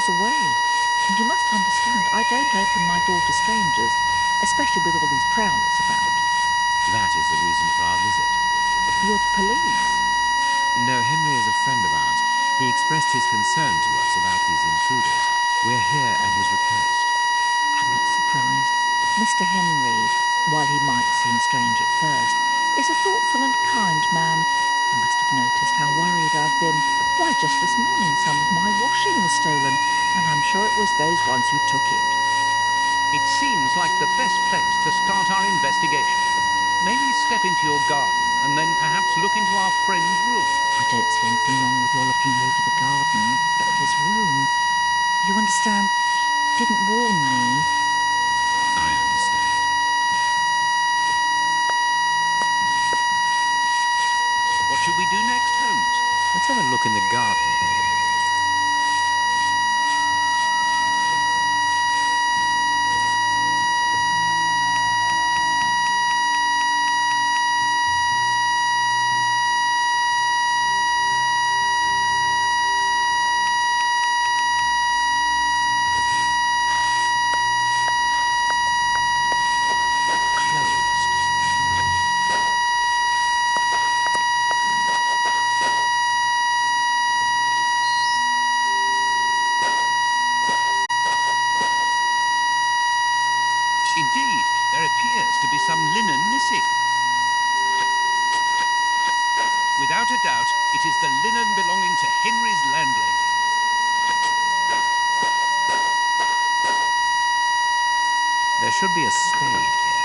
miles away. And you must understand, I don't open my door to strangers, especially with all these prowlers about. That is the reason for our visit. You're the police. No, Henry is a friend of ours. He expressed his concern to us about these intruders. We're here at his request. I'm not surprised. Mr. Henry, while he might seem strange at first, is a thoughtful and kind man. You must have noticed how worried I've been. Why, just this morning some of my washing was stolen, and I'm sure it was those ones who took it. It seems like the best place to start our investigation. Maybe step into your garden and then perhaps look into our friend's room. I don't see anything wrong with your looking over the garden, but his room... You understand, he didn't warn me. I understand. What should we do next, Holmes? Let's have a look in the garden. Indeed, there appears to be some linen missing. Without a doubt, it is the linen belonging to Henry's landlady. There should be a spade here.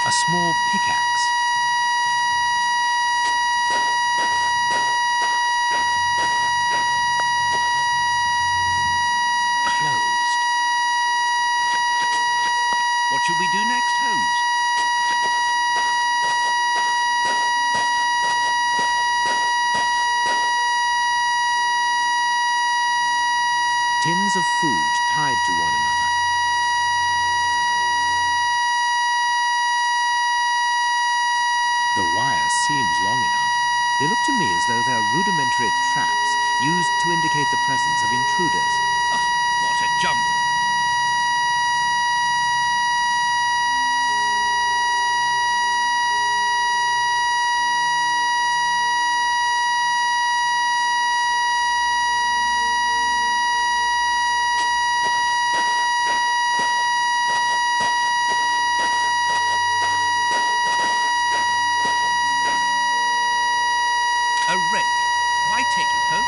A small pickaxe. Closed. What should we do next, Holmes? Tins of food tied to one another. The wire seems long enough. They look to me as though they are rudimentary traps used to indicate the presence of intruders. Oh, what a jumble. A rake. Why take it, Holmes?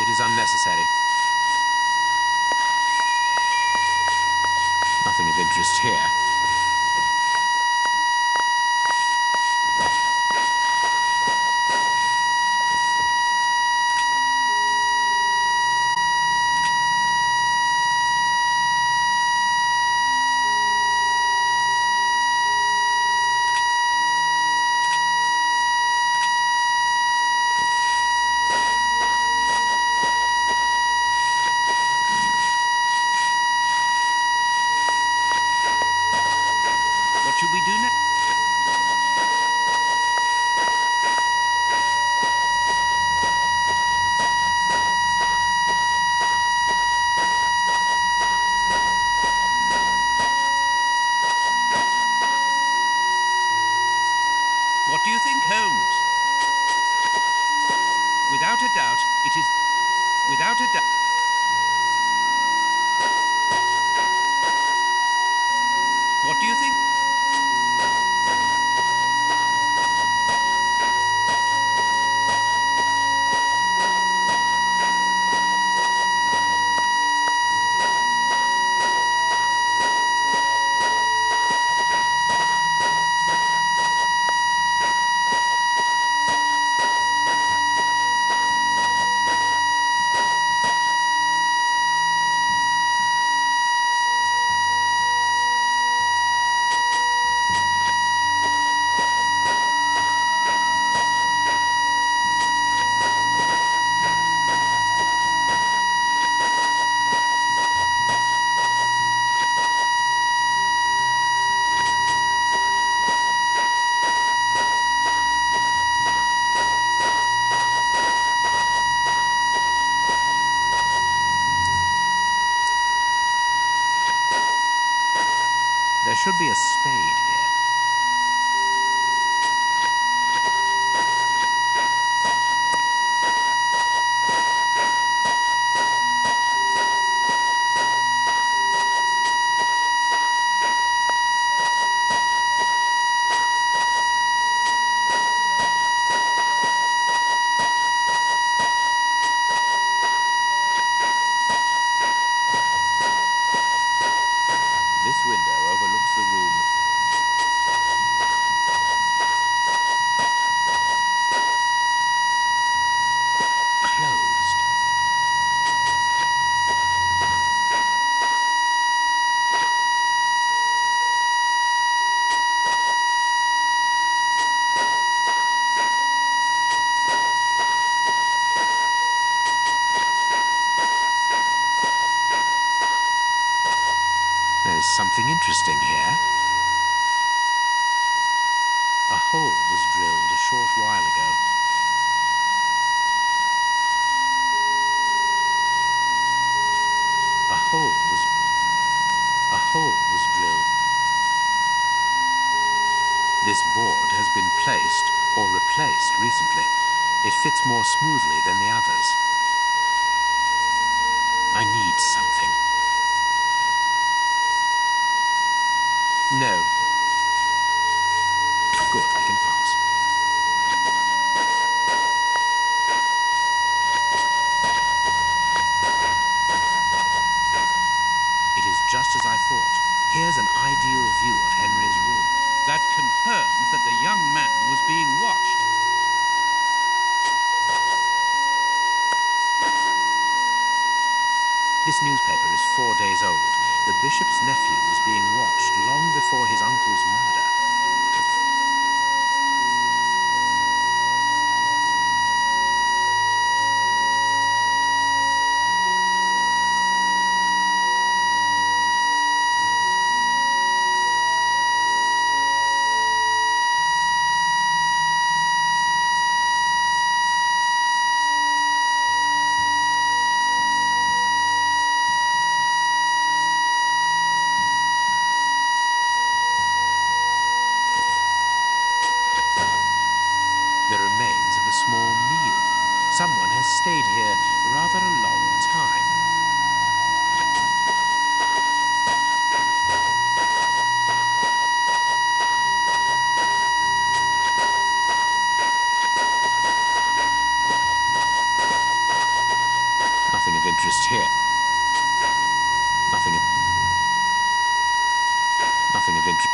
It is unnecessary. Nothing of interest here. What should we do next? What do you think, Holmes? Without a doubt, it is... Without a doubt... What do you think? There should be a spade here. This window overlooks the room. Closed. There's something interesting here. A hole was drilled a short while ago. A hole was drilled. This board has been placed or replaced recently. It fits more smoothly than the others. I need something. No. Good, I can pass. It is just as I thought. Here's an ideal view of Henry's room. That confirms that the young man was being watched. This newspaper is 4 days old. The bishop's nephew was being watched long before his uncle's murder. The remains of a small meal. Someone has stayed here rather a long time. here. Nothing of interest.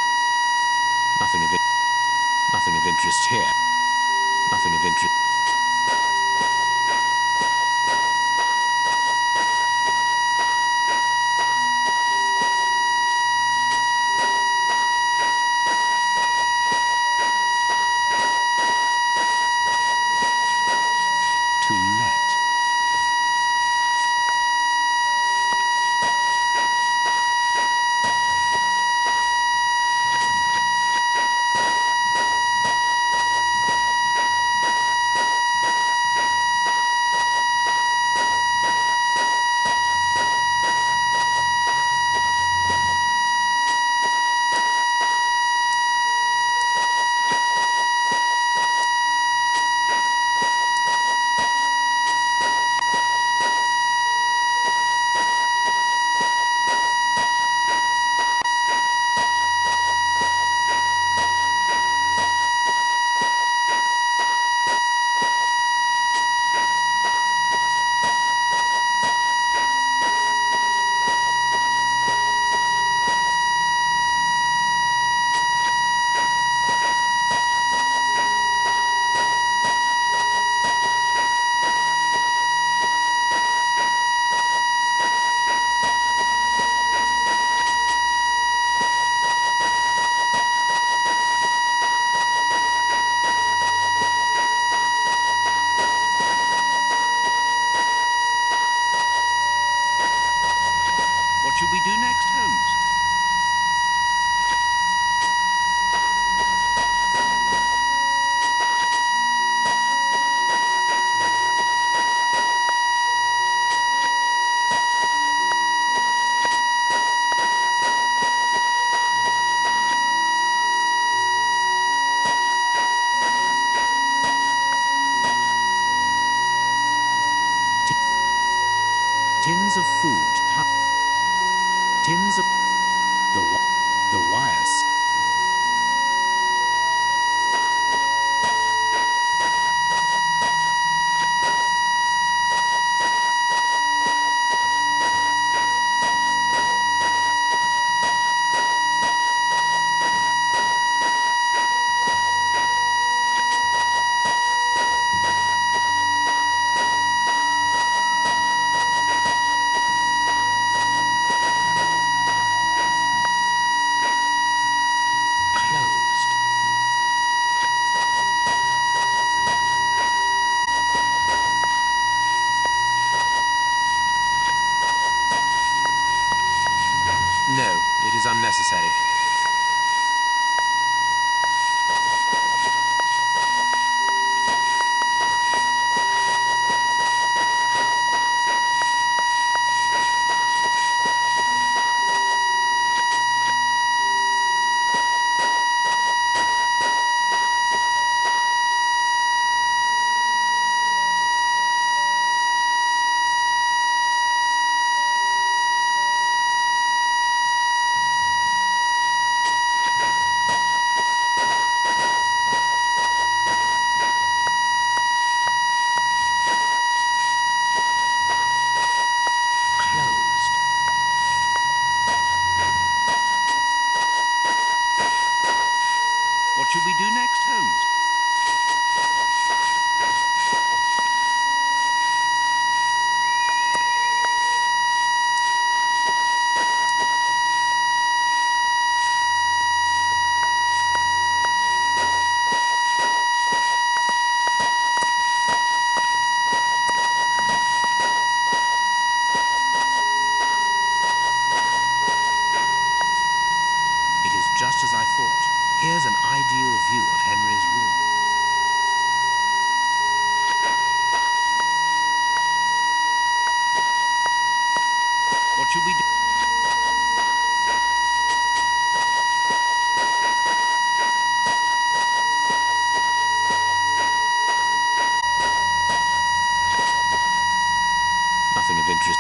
Nothing of interest here. Nothing of interest. To let. What should we do next, Holmes? Tins of food. Tins of the wires. Closed. No, it is unnecessary. Closed. What should we do next, Holmes? It is just as I thought. Here's an ideal view of Henry's room. What should we do? Nothing of interest.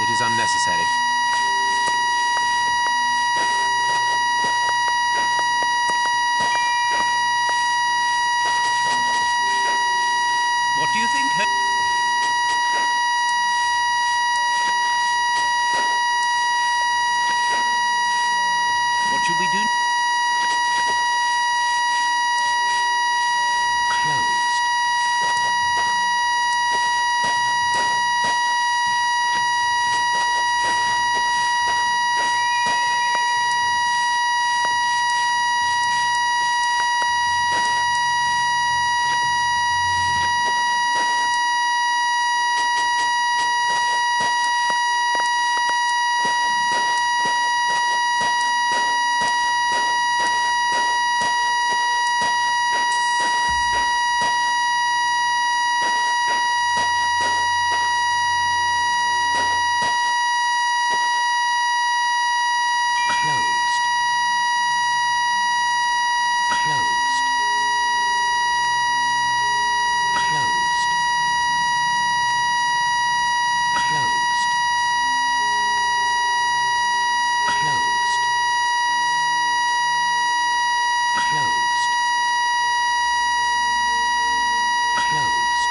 It is unnecessary. What do you think? What should we do? Closed. Closed. Closed. Closed. Closed. Closed. Closed. Closed.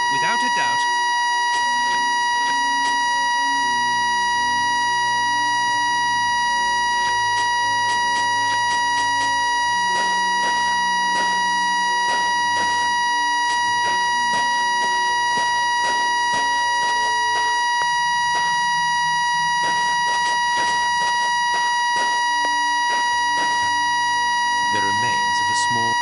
Without a doubt. The remains of a small...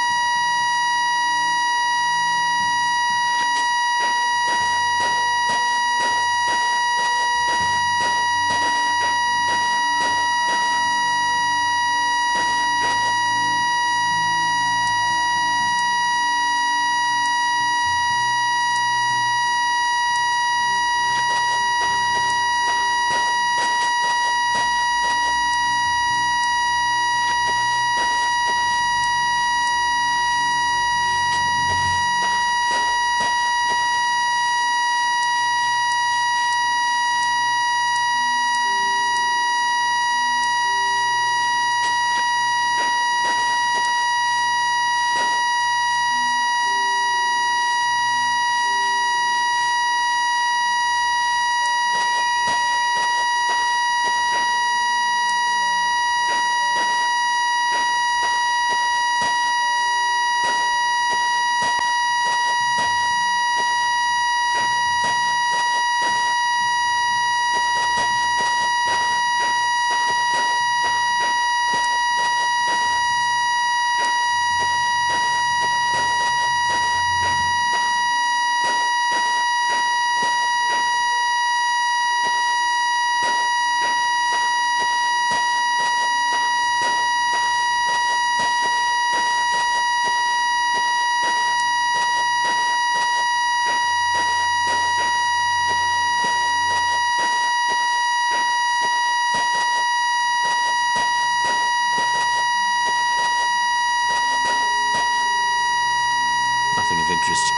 Nothing of interest.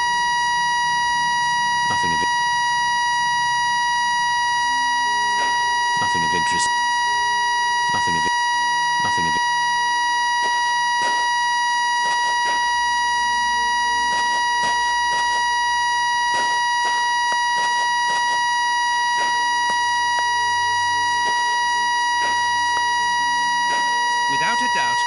Nothing of... Nothing of interest. Nothing of... Nothing of... Without a doubt.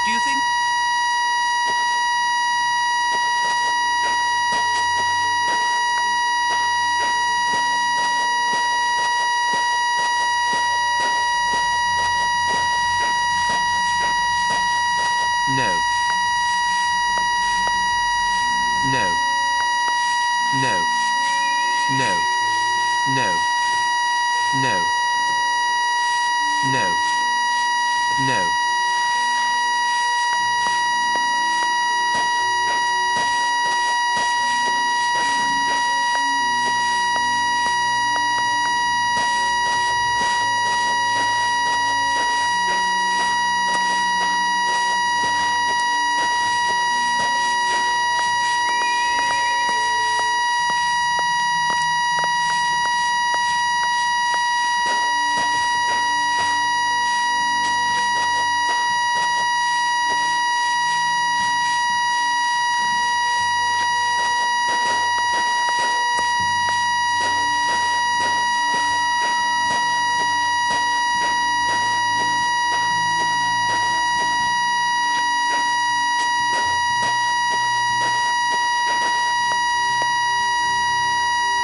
do you think? No. No. No. No. No. No. No. No.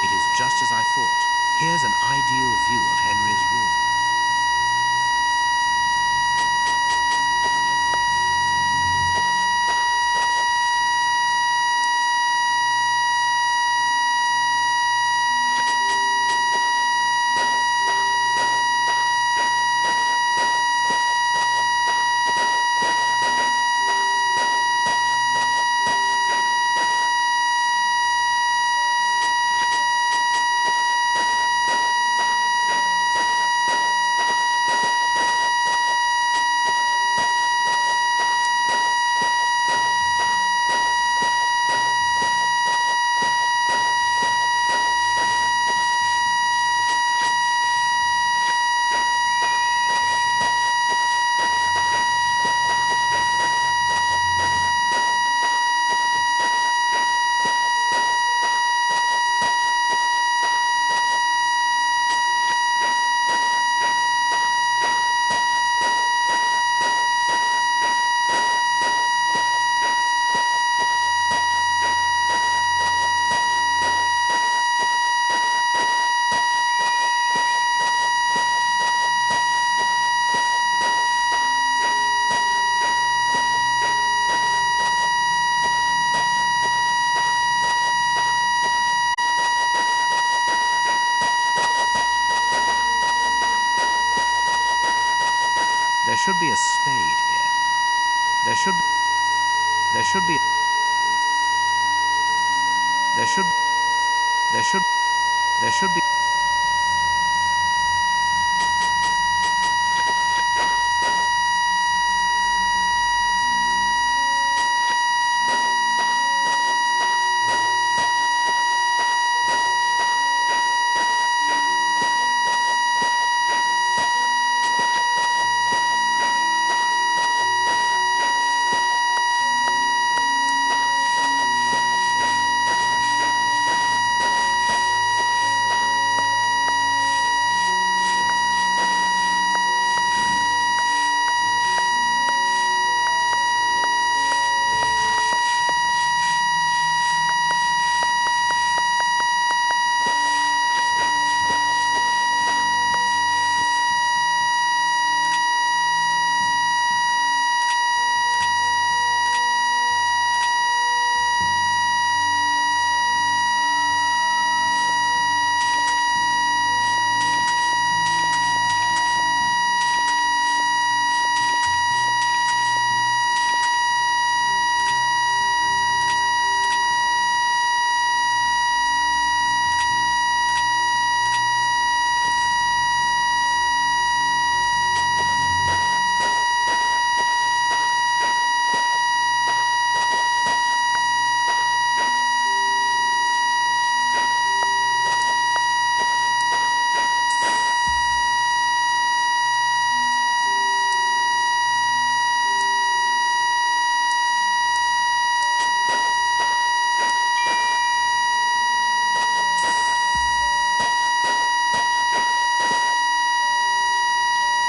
It is just as I thought. Here's an ideal view of Henry's room. There should be a spade here. There should be... There should be... There should... There should... There should be...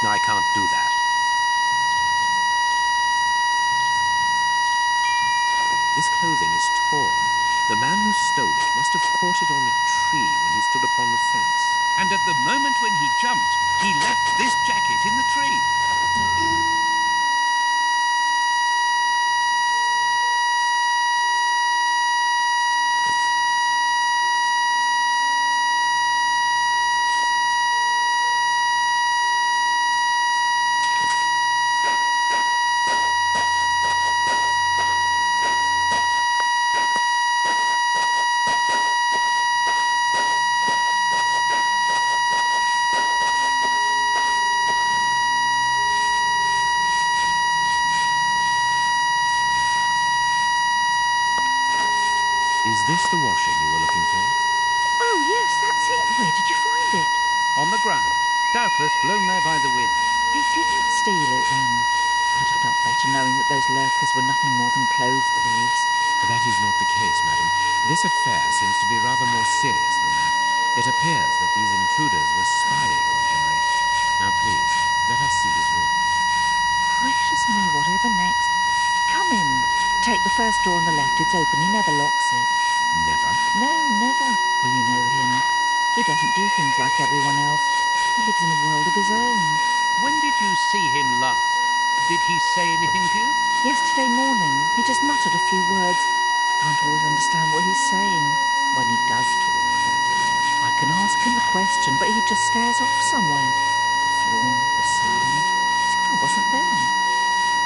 I can't do that. This clothing is torn. The man who stole it must have caught it on a tree when he stood upon the fence. And at the moment when he jumped, he left this jacket in the tree. Is this the washing you were looking for? Oh, yes, that's it. Where did you find it? On the ground, doubtless blown there by the wind. They didn't steal it then. I'd have felt better knowing that those lurkers were nothing more than clothes thieves. That is not the case, madam. This affair seems to be rather more serious than that. It appears that these intruders were spying on Henry. Now, please, let us see his room. Gracious me, whatever next? Come in. Take the first door on the left. It's open. He never locks it. Never? No, never. Well, you know him. He doesn't do things like everyone else. He lives in a world of his own. When did you see him last? Did he say anything to you? Yesterday morning, he just muttered a few words. I can't always understand what he's saying. When he does talk, that is. I can ask him a question, but he just stares off somewhere. The floor, the ceiling, as if I wasn't there.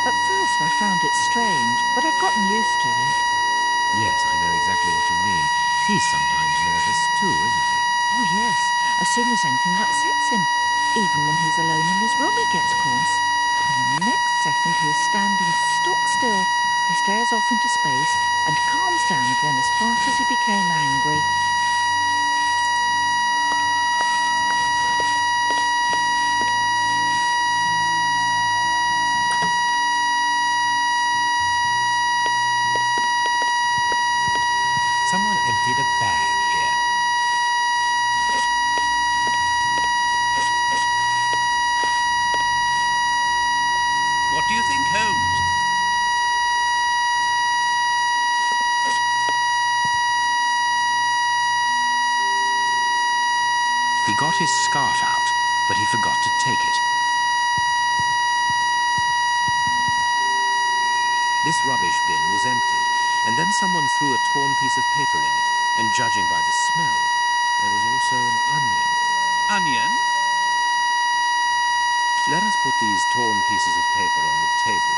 At first I found it strange, but I've gotten used to it. Yes, I know exactly what you mean. He's sometimes nervous too, isn't he? Oh yes, as soon as anything upsets him. Even when he's alone in his room he gets cross. And then the next second he is standing stock still. He stares off into space and calms down again as fast as he became angry. Someone emptied a bag here. What do you think, Holmes? He got his scarf out, but he forgot to take it. This rubbish bin was empty, and then someone threw a torn piece of paper in it, and judging by the smell, there was also an onion. Onion? Let us put these torn pieces of paper on the table.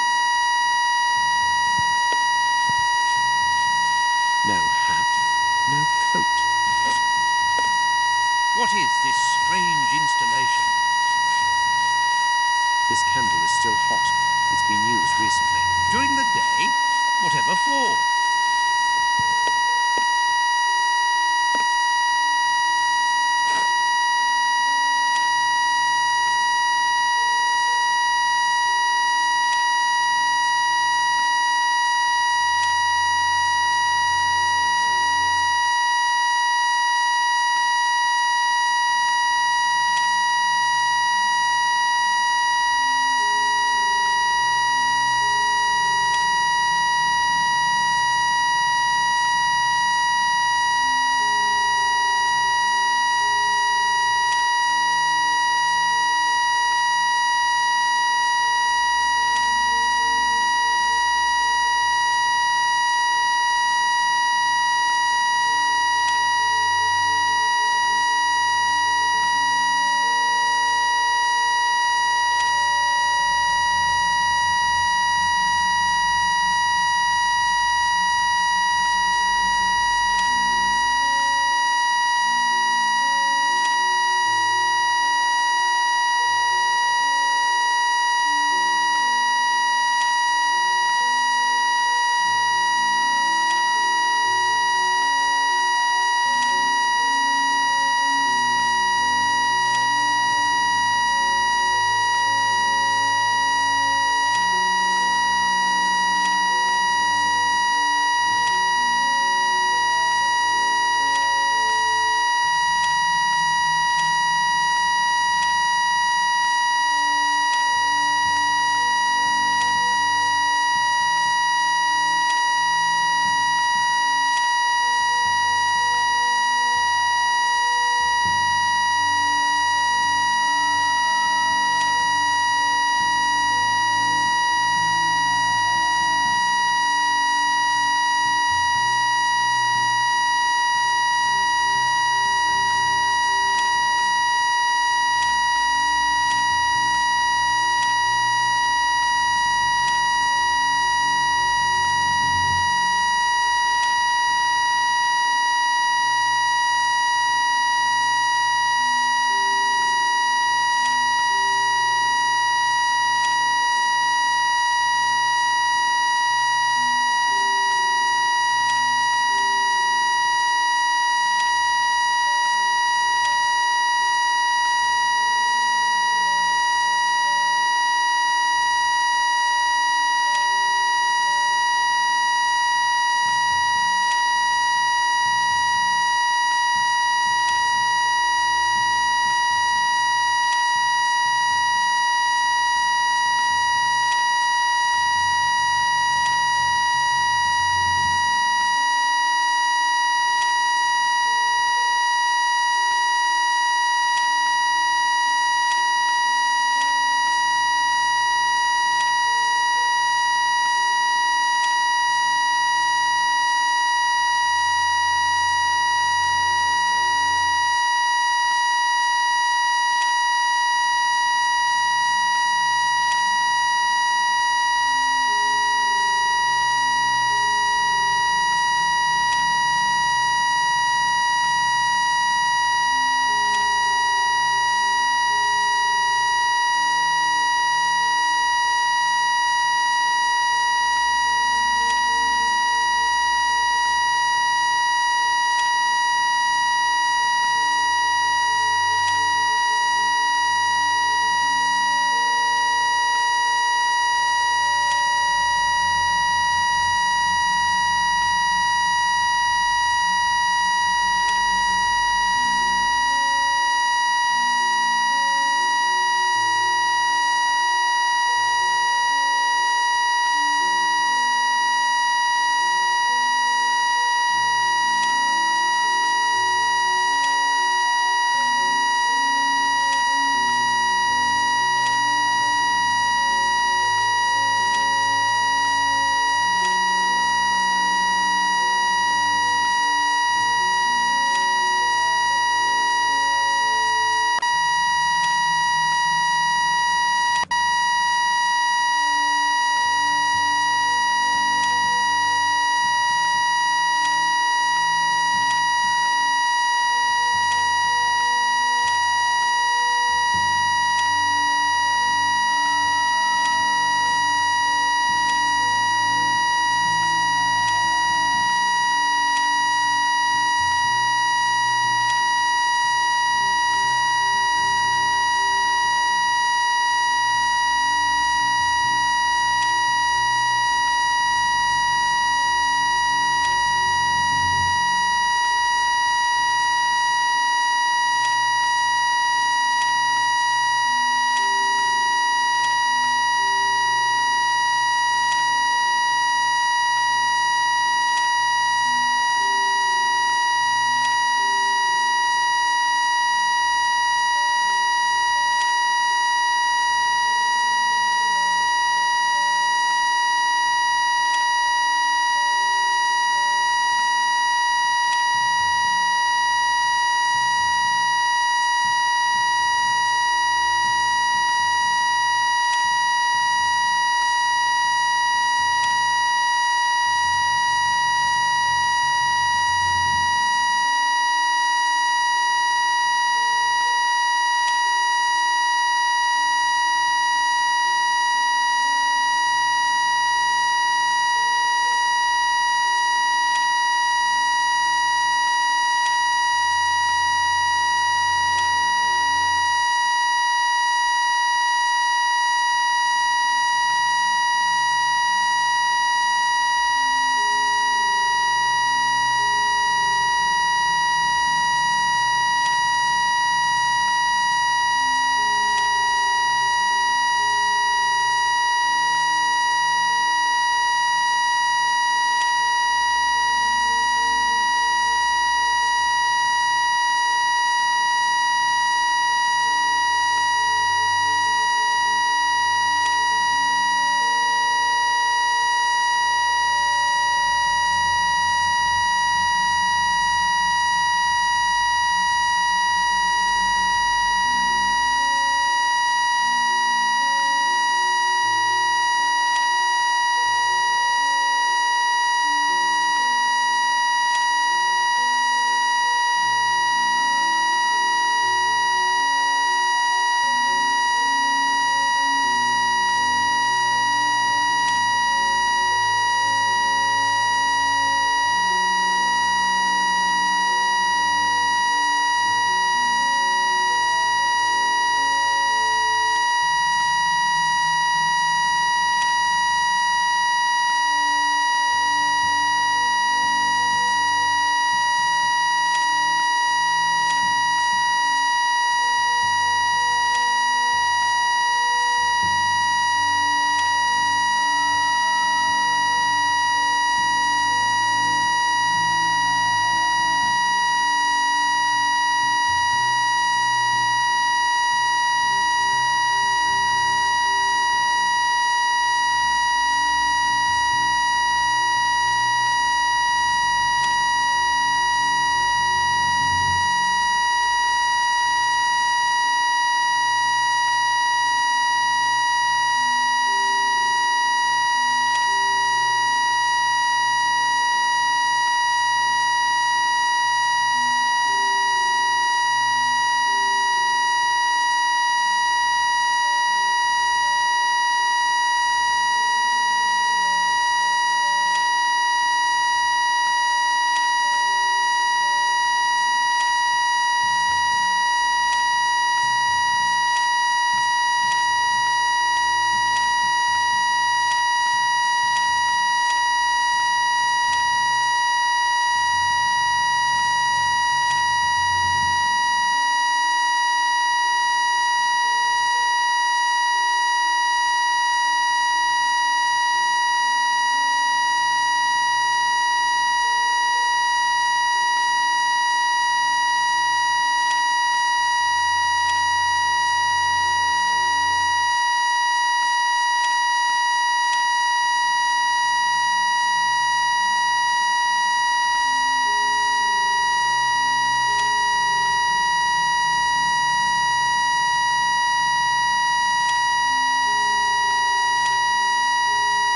No hat, no coat. What is this strange installation? This candle is still hot. It's been used recently. During the day? Whatever for?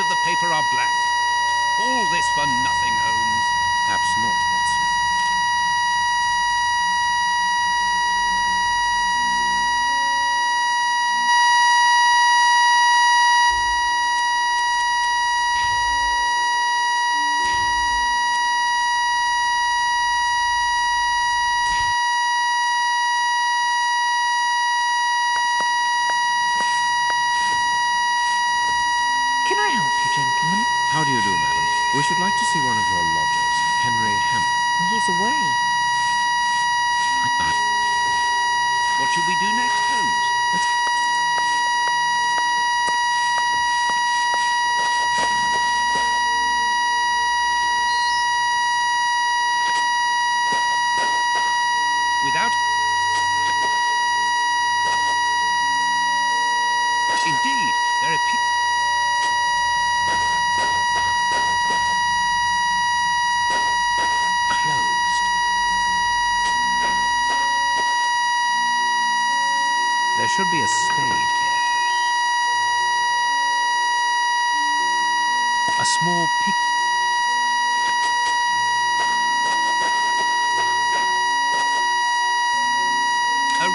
of the paper are blank. All this for nothing, Holmes. Perhaps not, Watson. Can I help you, gentlemen? How do you do, madam? We should like to see one of your lodgers, Henry Hammond. He's away. What should we do next, Holmes? Without... Indeed, there appear... Closed. There should be a spade here. A small pick... A...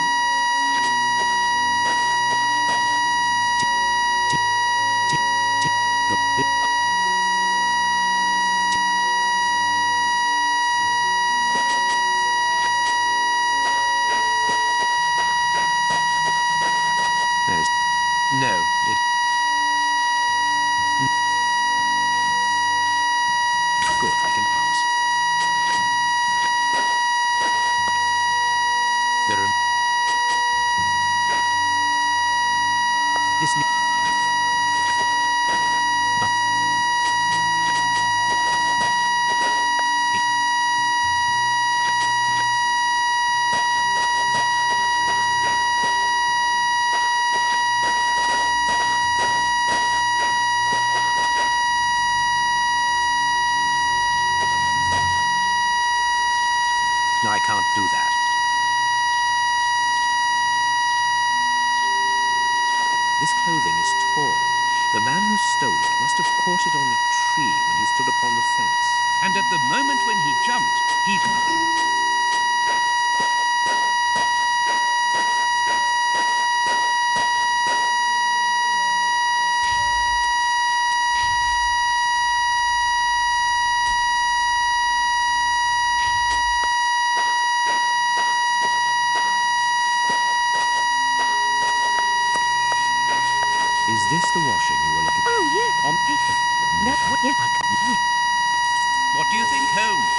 No, it... Good, we can pass. There are... This... No, I can't do that. This clothing is torn. The man who stole it must have caught it on a tree when he stood upon the fence. And at the moment when he jumped, he... Is this the washing you were looking for? Oh, yeah. On... No, yeah. What do you think, Holmes?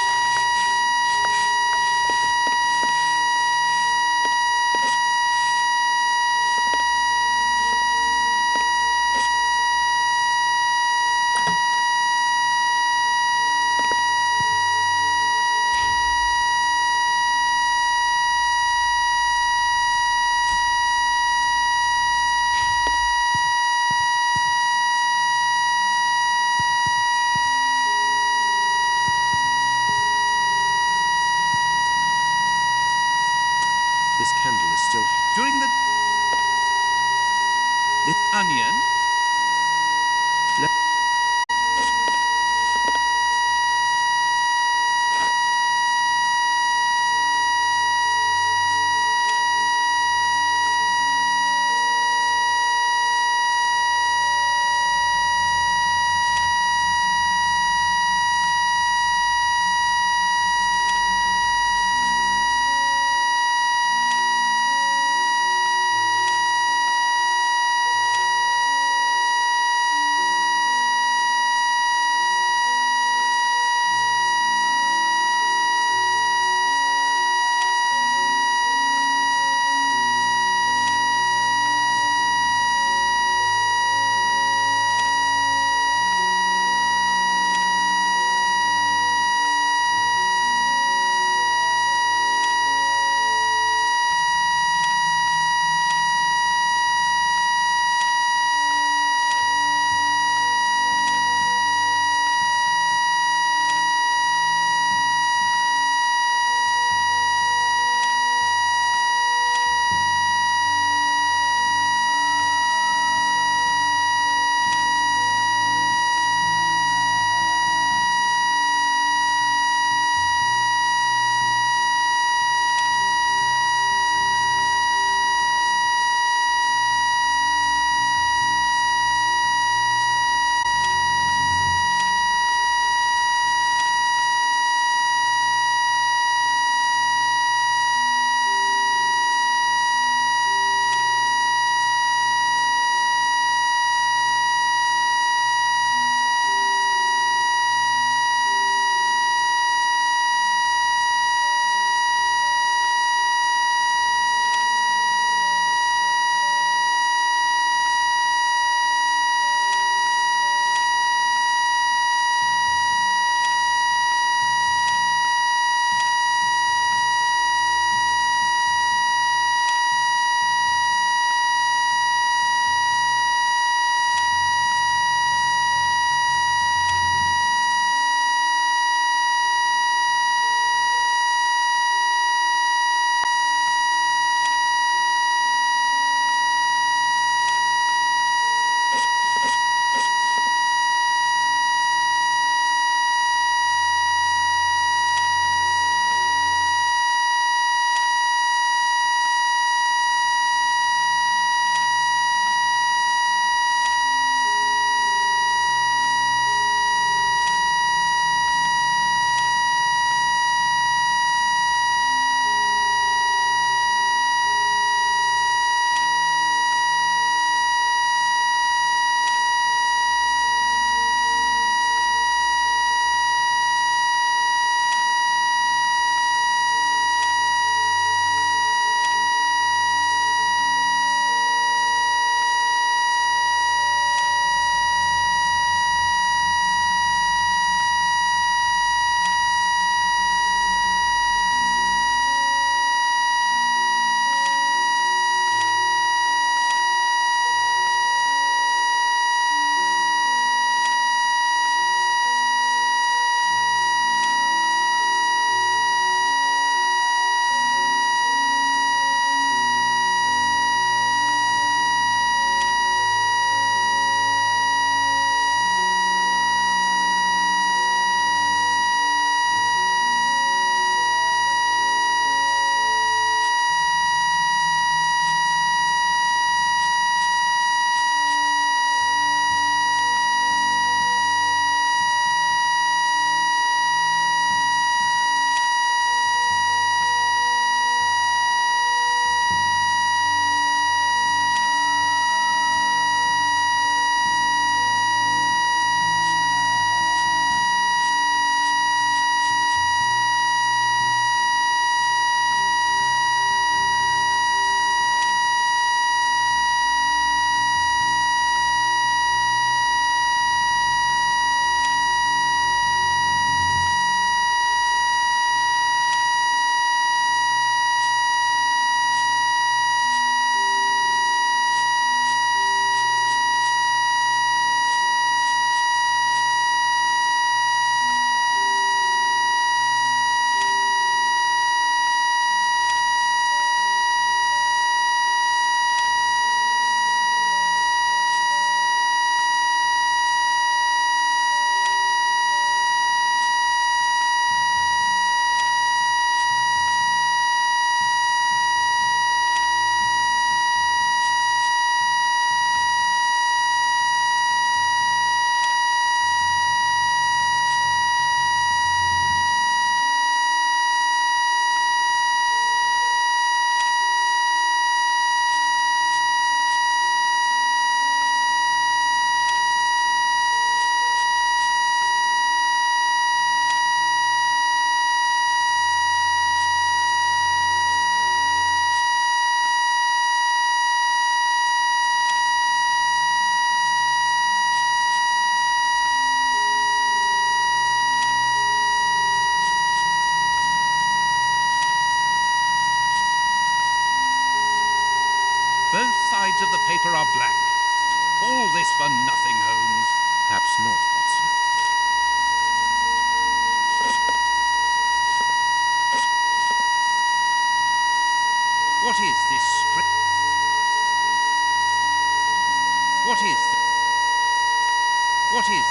What is?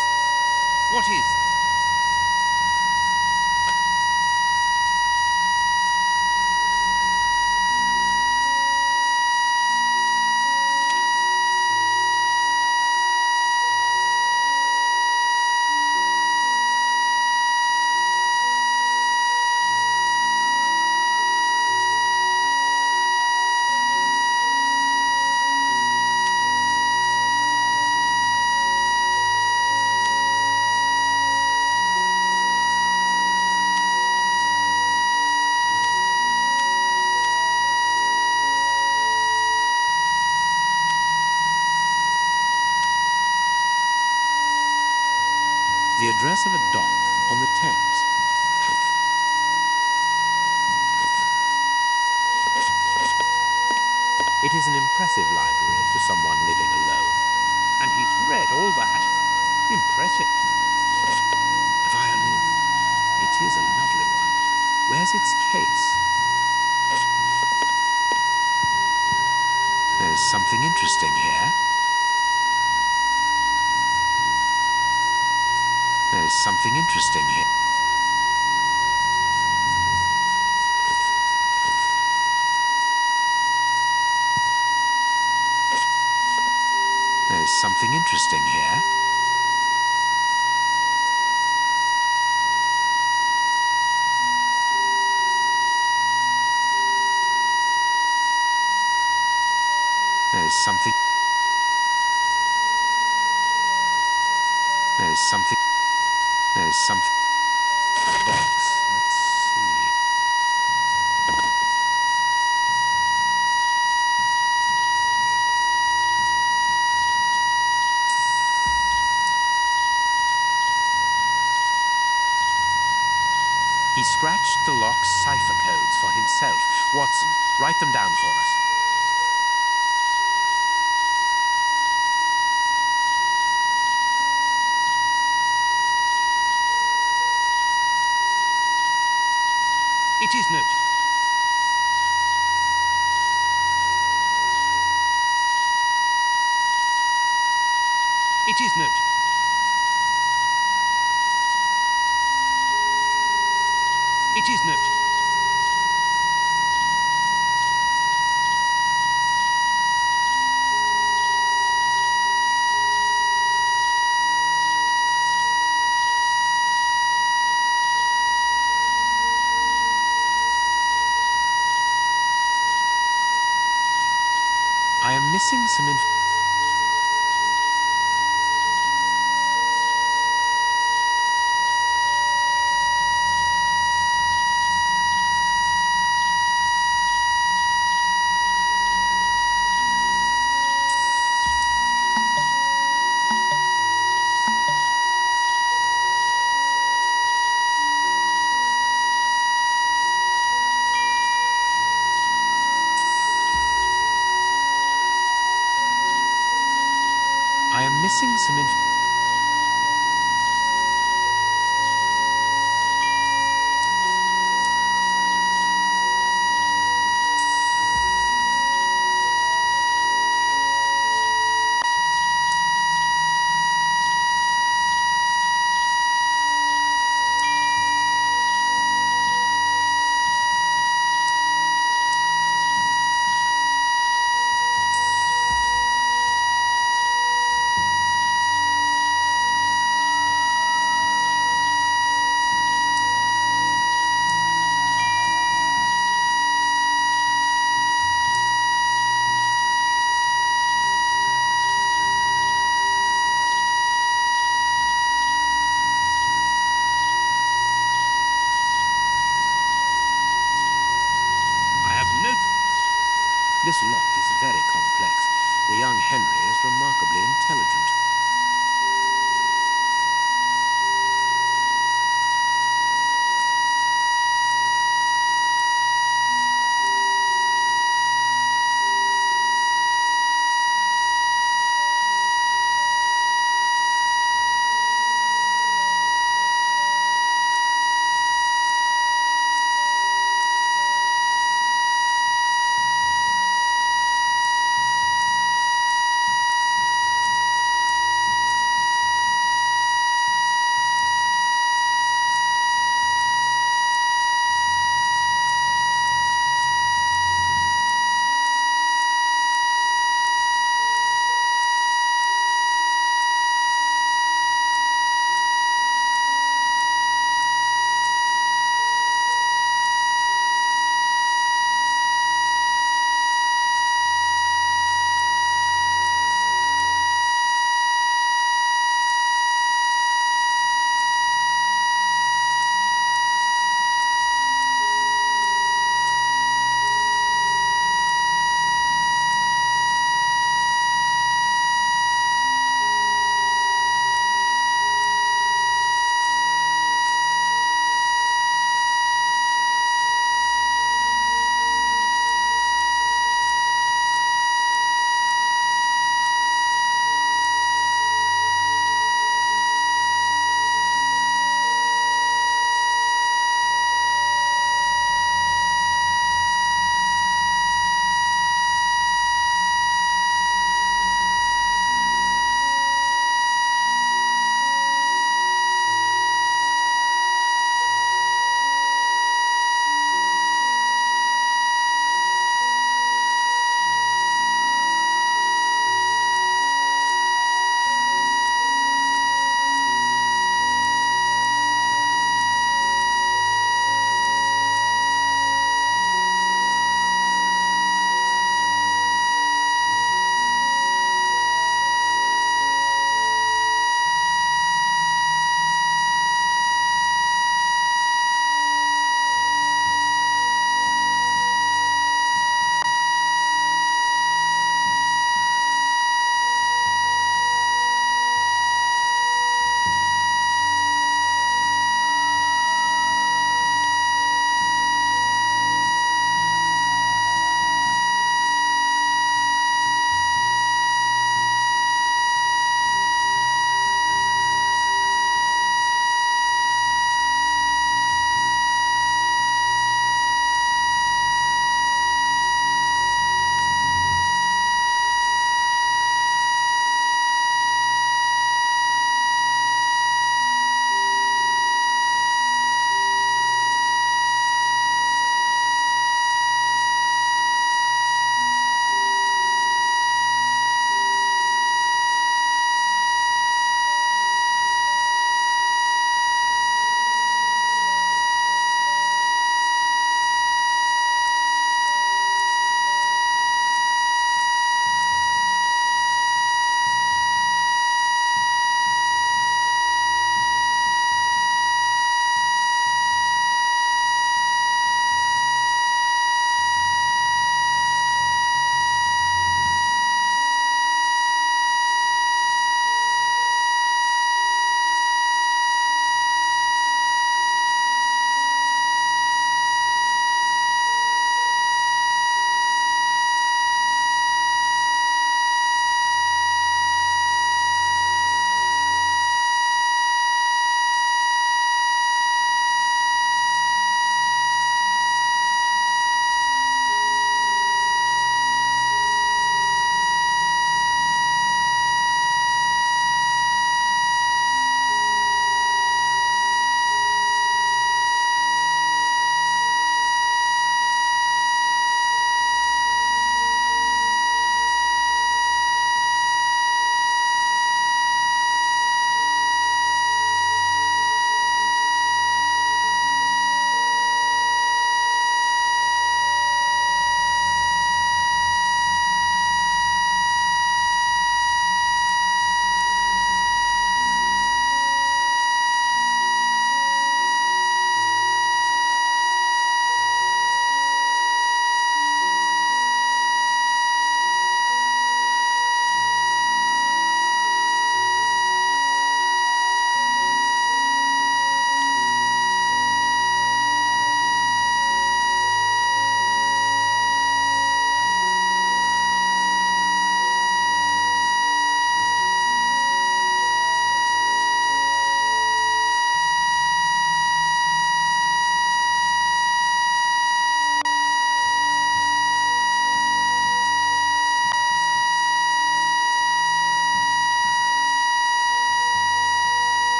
What is? The address of a dock on the Thames. It is an impressive library for someone living alone. And he's read all that. Impressive. A violin. It is a lovely one. Where's its case? There's something interesting here. There's something interesting here. There's something interesting here. There's something. There's something. There's something. Box. Let's see. He scratched the lock's cipher codes for himself. Watson, write them down for us. It is noted. It is noted. It is noted. I am missing some I am missing some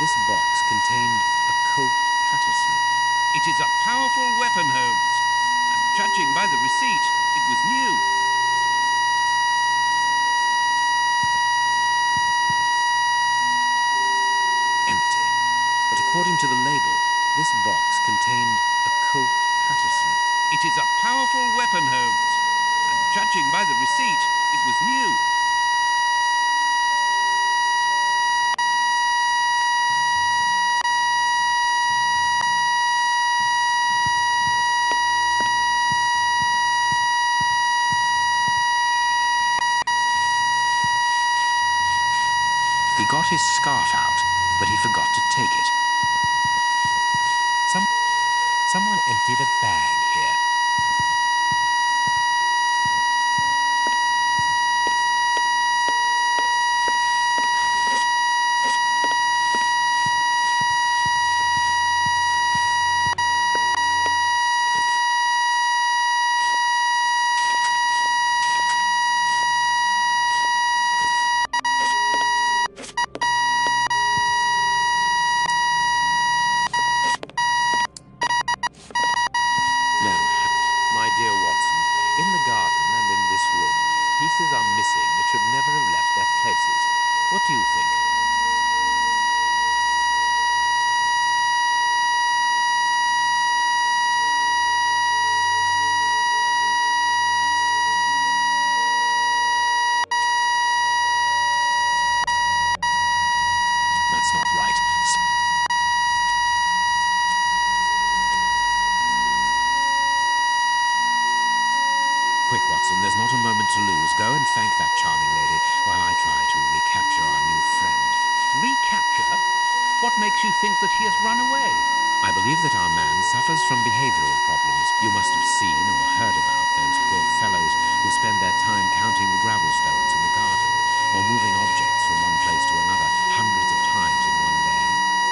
this box contained a Colt Patterson. It is a powerful weapon, Holmes. And judging by the receipt, it was new. Empty. But according to the label, this box contained a Colt Patterson. It is a powerful weapon, Holmes. And judging by the receipt, it was new. He got his scarf out, but he forgot to take it. Someone emptied a bag here. No, my dear Watson, in the garden and in this room, pieces are missing that should never have left their places. What do you think? That's not right. Quick, Watson, there's not a moment to lose. Go and thank that charming lady while I try to recapture our new friend. Recapture? What makes you think that he has run away? I believe that our man suffers from behavioral problems. You must have seen or heard about those poor fellows who spend their time counting the gravel stones in the garden, or moving objects from one place to another hundreds of times in one day.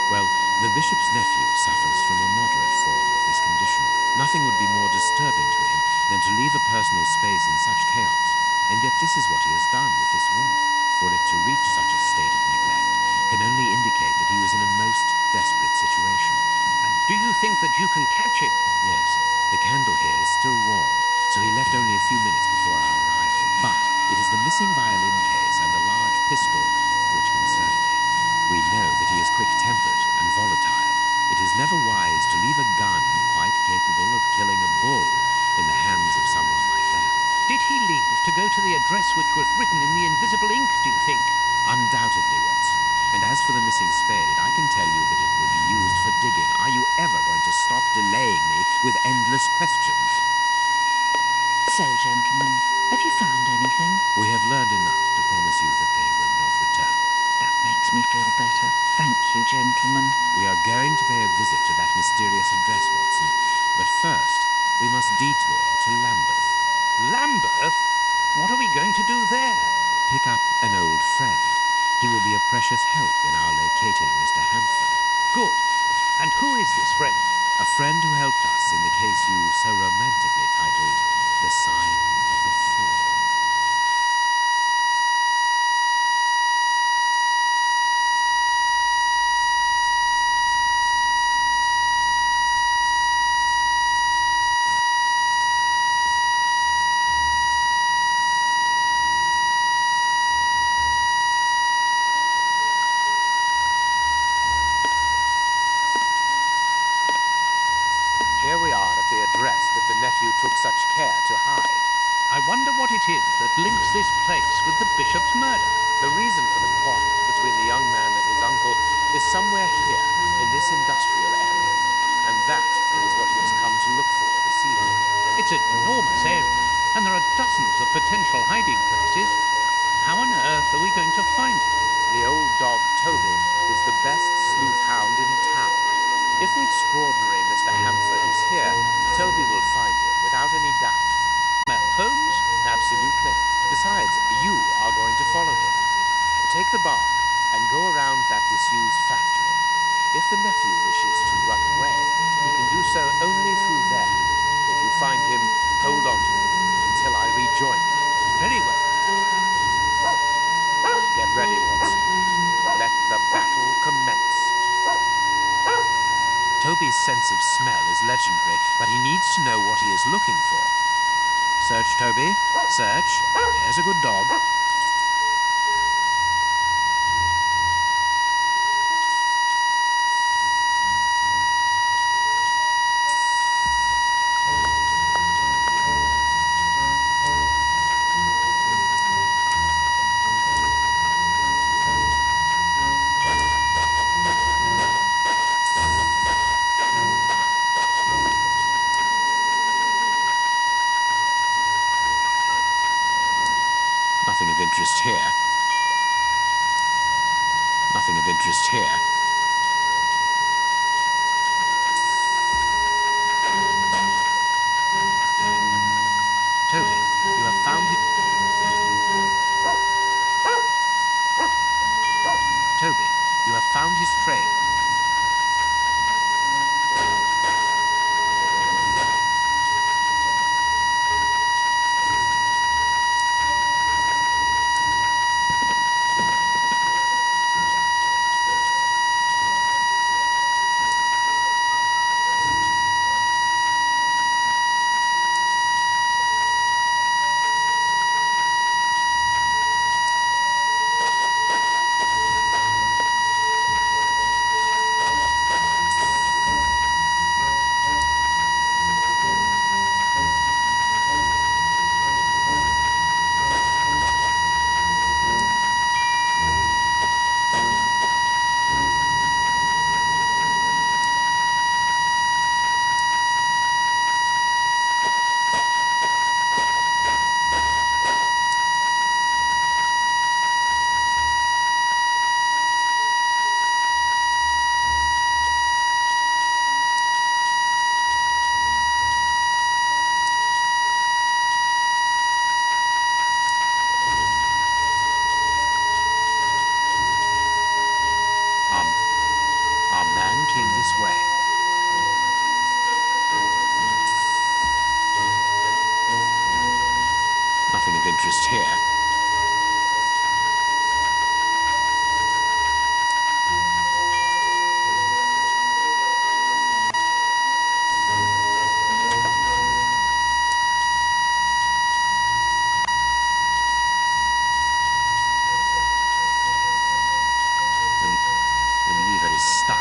Well, the bishop's nephew suffers from a moderate form of this condition. Nothing would be more disturbing to him than to leave a personal space in such chaos. And yet this is what he has done with this woman. For it to reach such a state of neglect can only indicate that he was in a most desperate situation. And do you think that you can catch him? Yes, the candle here is still warm, so he left only a few minutes before our arrival. But it is the missing violin case and the large pistol which concern me. We know that he is quick-tempered and volatile. It is never wise to leave a gun quite capable of killing a bull in the hands of someone like that. Did he leave to go to the address which was written in the invisible ink, do you think? Undoubtedly, Watson. And as for the missing spade, I can tell you that it will be used for digging. Are you ever going to stop delaying me with endless questions? So, gentlemen, have you found anything? We have learned enough to promise you that they will not return. That makes me feel better. Thank you, gentlemen. We are going to pay a visit to that mysterious address, Watson. But first, we must detour to Lambeth. Lambeth? What are we going to do there? Pick up an old friend. He will be a precious help in our locating Mr. Hampford. Good. And who is this friend? A friend who helped us in the case you so romantically titled The Sign of the Four. Here we are at the address that the nephew took such care to hide. I wonder what it is that links this place with the bishop's murder. The reason for the quarrel between the young man and his uncle is somewhere here in this industrial area. And that is what he has come to look for this evening. It's an enormous area, and there are dozens of potential hiding places. How on earth are we going to find it? The old dog Toby is the best sleuth hound in town. If the extraordinary Mr. Hampford is here, Toby will find him without any doubt. Well, Holmes? Absolutely. Besides, you are going to follow him. Take the bark and go around that disused factory. If the nephew wishes to run away, he can do so only through there. If you find him, hold on to him until I rejoin you. Very well. Get ready, Watson. Let the battle commence. Toby's sense of smell is legendary, but he needs to know what he is looking for. Search, Toby. Search. There's a good dog. Nothing of interest here. Nothing of interest here. Toby, you have found his... Toby, you have found his trail. Our man came this way. Nothing of interest here. The lever is stuck.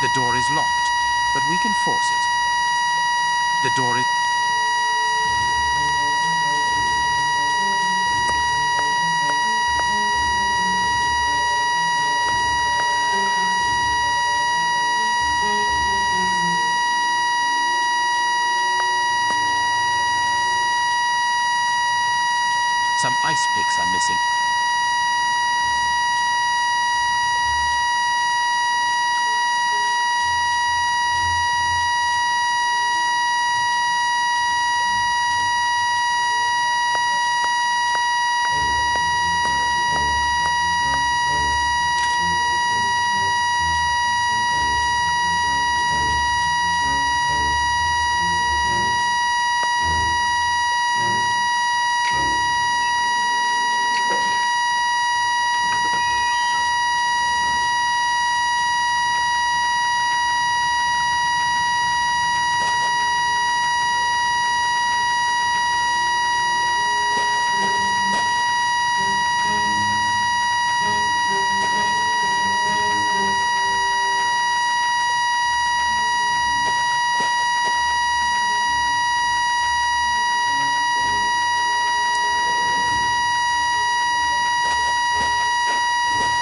The door is locked, but we can force it. The door is... Some ice picks are missing.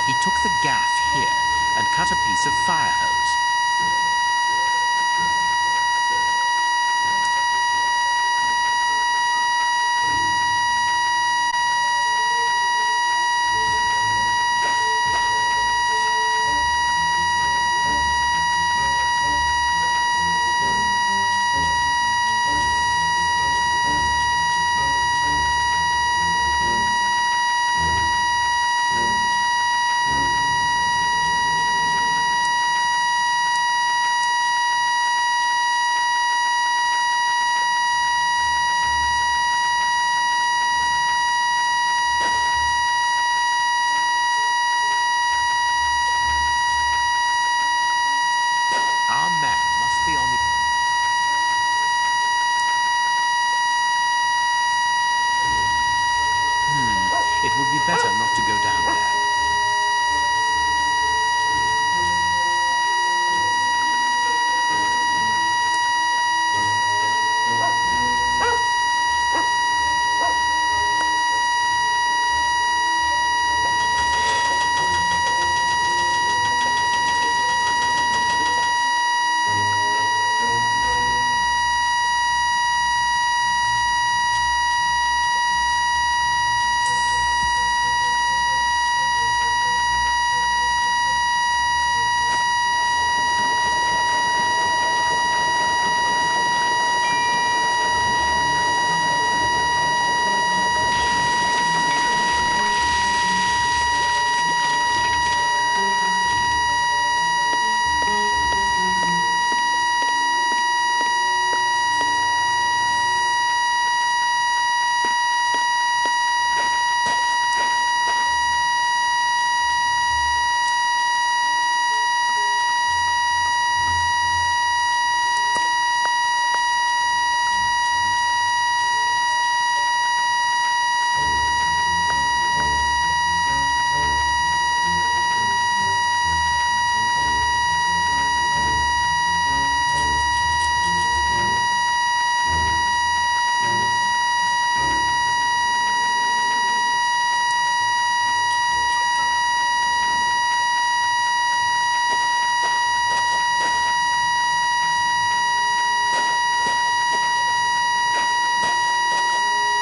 He took the gaff here and cut a piece of fire hose. Our man must be on the... It would be better not to go down there.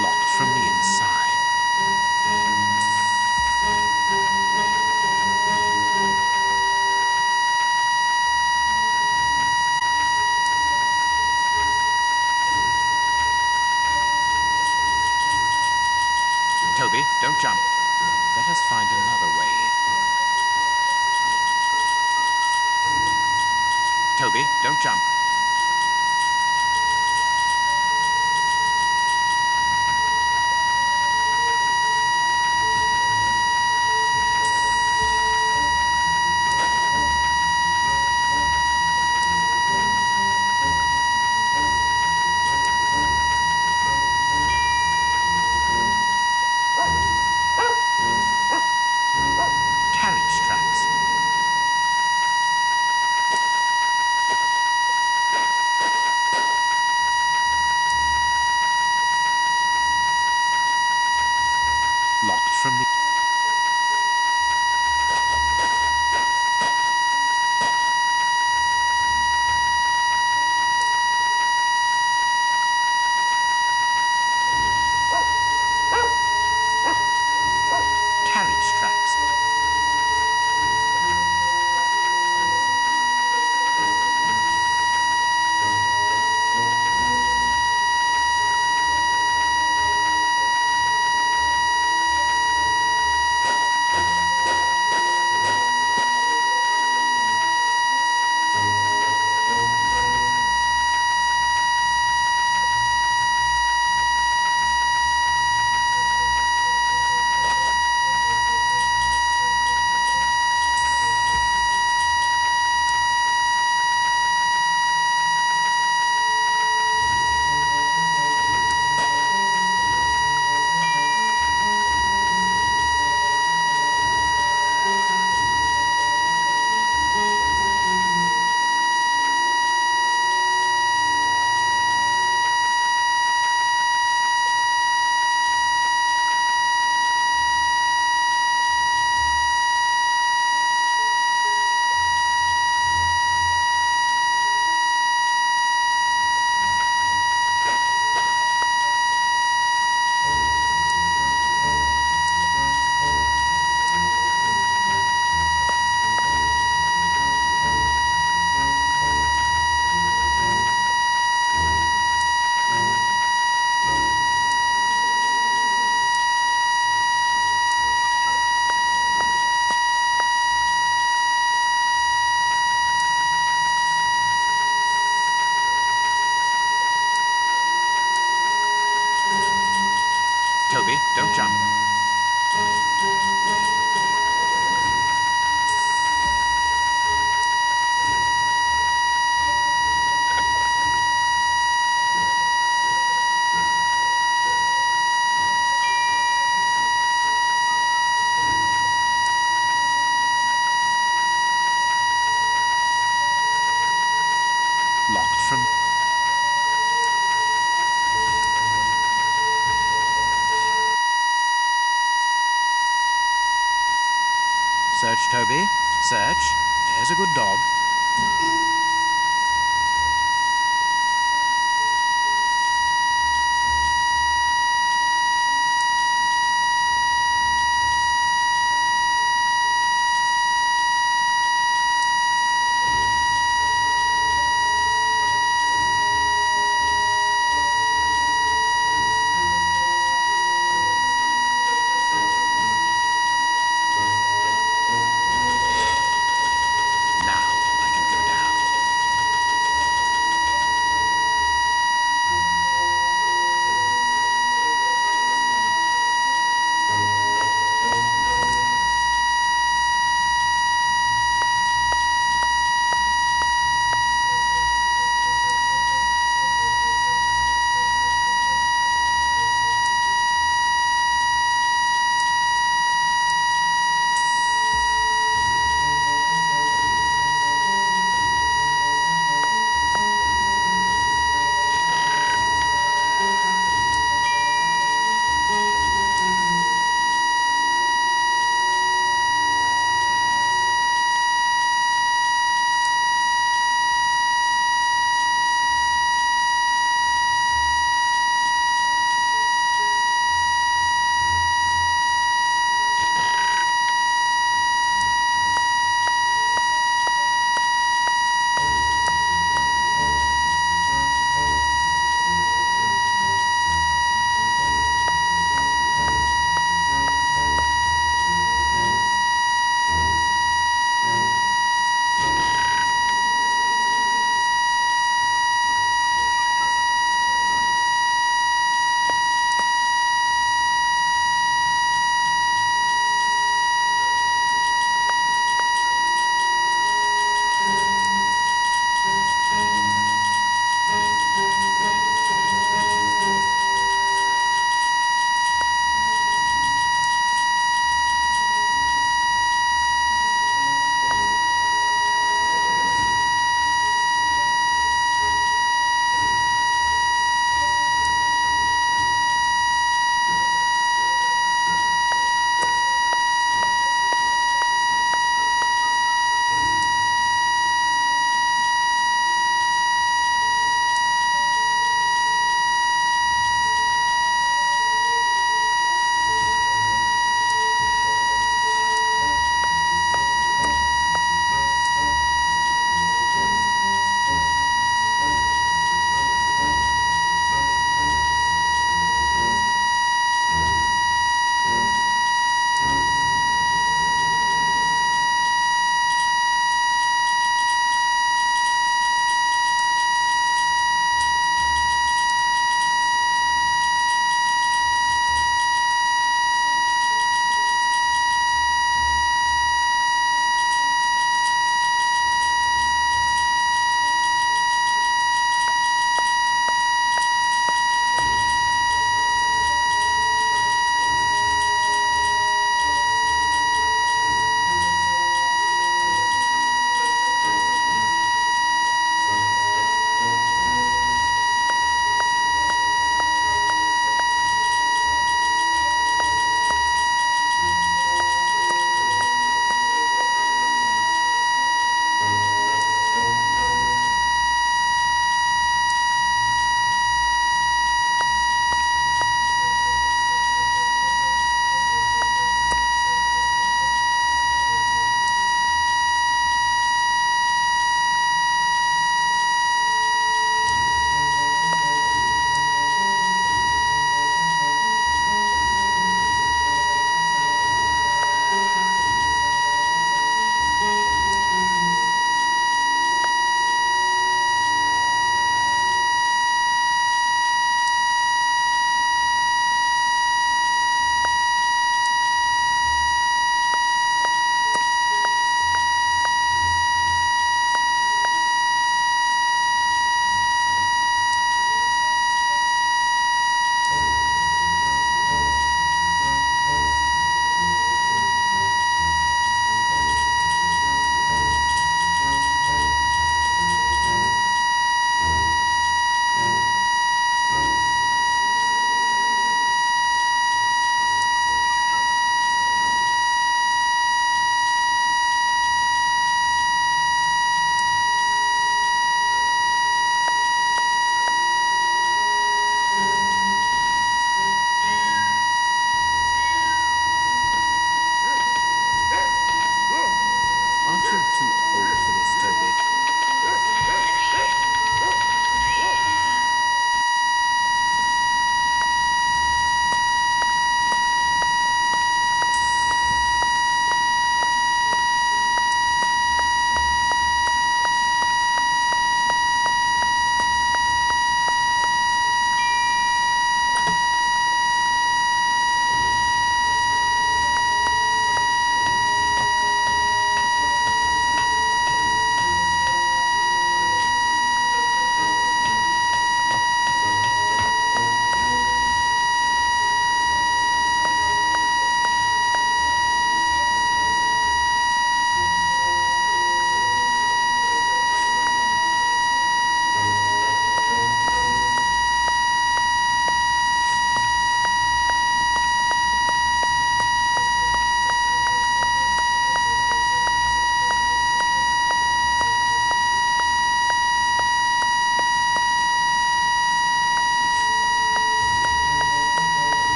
Locked from the inside. Toby, don't jump. Let us find another way in. Toby, don't jump. Carriage tracks. Toby. Search. There's a good dog. Now I can go down.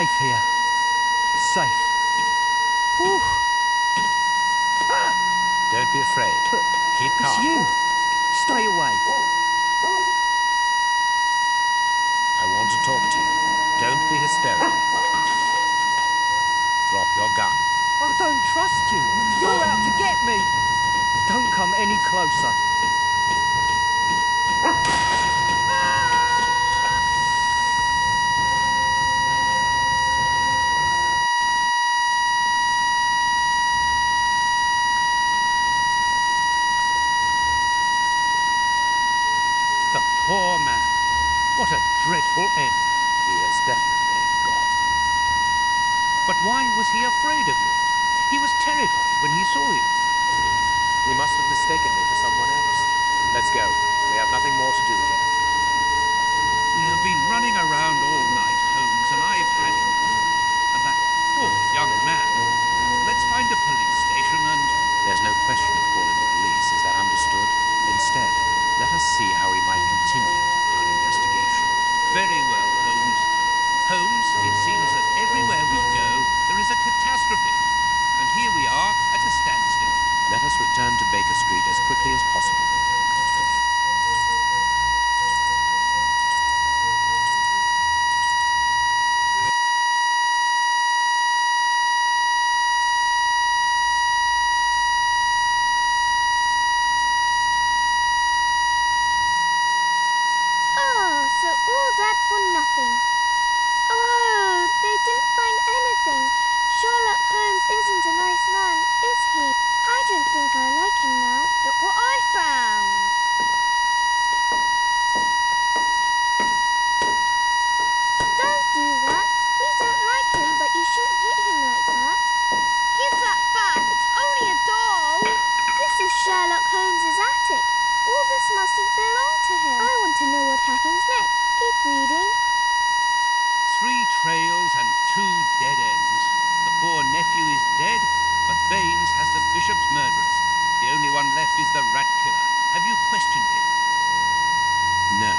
safe here. Safe. Whew. Don't be afraid. Keep calm. It's you. Stay away. I want to talk to you. Don't be hysterical. Drop your gun. I don't trust you. You're out to get me. Don't come any closer. The poor man. What a dreadful end. He has definitely gone. But why was he afraid of you? He was terrified when he saw you. He must have mistaken me for someone else. Let's go. We have nothing more to do here. We have been running around all night, Holmes, and I've had enough. And that poor young man. Let's find a police station and... There's no question of calling the police. Is that understood? Instead, let us see how we might continue our investigation. Very well, Holmes. Holmes, it seems that everywhere we go, there is a catastrophe. And here we are at a standstill. Let us return to Baker Street as quickly as possible. Oh, so all that for nothing. Oh, they didn't find anything. Sherlock Holmes isn't a nice man, is he? I don't think I like him now. Look what I found. Don't do that. We don't like him, but you shouldn't hit him like that. Give that back. It's only a doll. This is Sherlock Holmes's attic. All this must have belonged to him. I want to know what happens next. Keep reading. 3 trails and 2 dead ends. The poor nephew is dead, but Baines has the bishop's murderers. The only one left is the rat killer. Have you questioned him? No.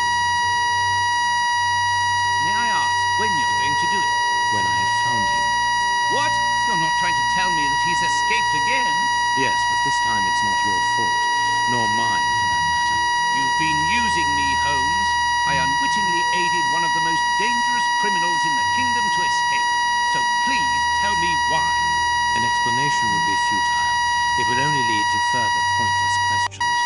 May I ask when you're going to do it? When I have found him. What? You're not trying to tell me that he's escaped again? Yes, but this time it's not your fault. Nor mine, for that matter. You've been using me, Holmes. I unwittingly aided one of the most dangerous criminals in the kingdom to escape. So please tell me why. An explanation would be futile. It would only lead to further pointless questions.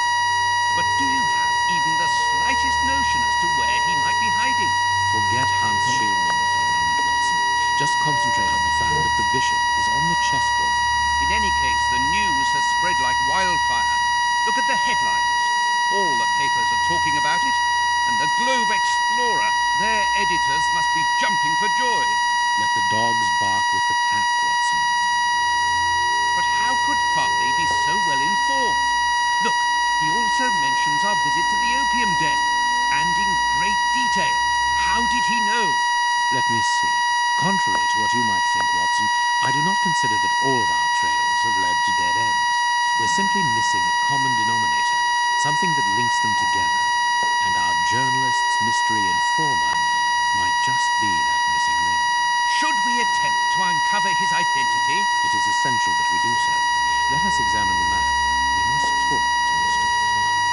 But do you have even the slightest notion as to where he might be hiding? Forget Hans Scheelman for the moment, Watson. Just concentrate on the fact that the bishop is on the chessboard. In any case, the news has spread like wildfire. Look at the headlines. All the papers are talking about it. And the Globe Explorer, their editors must be jumping for joy. Let the dogs bark with the pack, Watson. But how could Farley be so well informed? Look, he also mentions our visit to the opium den. And in great detail. How did he know? Let me see. Contrary to what you might think, Watson, I do not consider that all of our trails have led to dead ends. We're simply missing a common denominator, something that links them together. And our journalist's mystery informer might just be that missing link. Should we attempt to uncover his identity? It is essential that we do so. Let us examine the map. We must talk to Mr. Farley.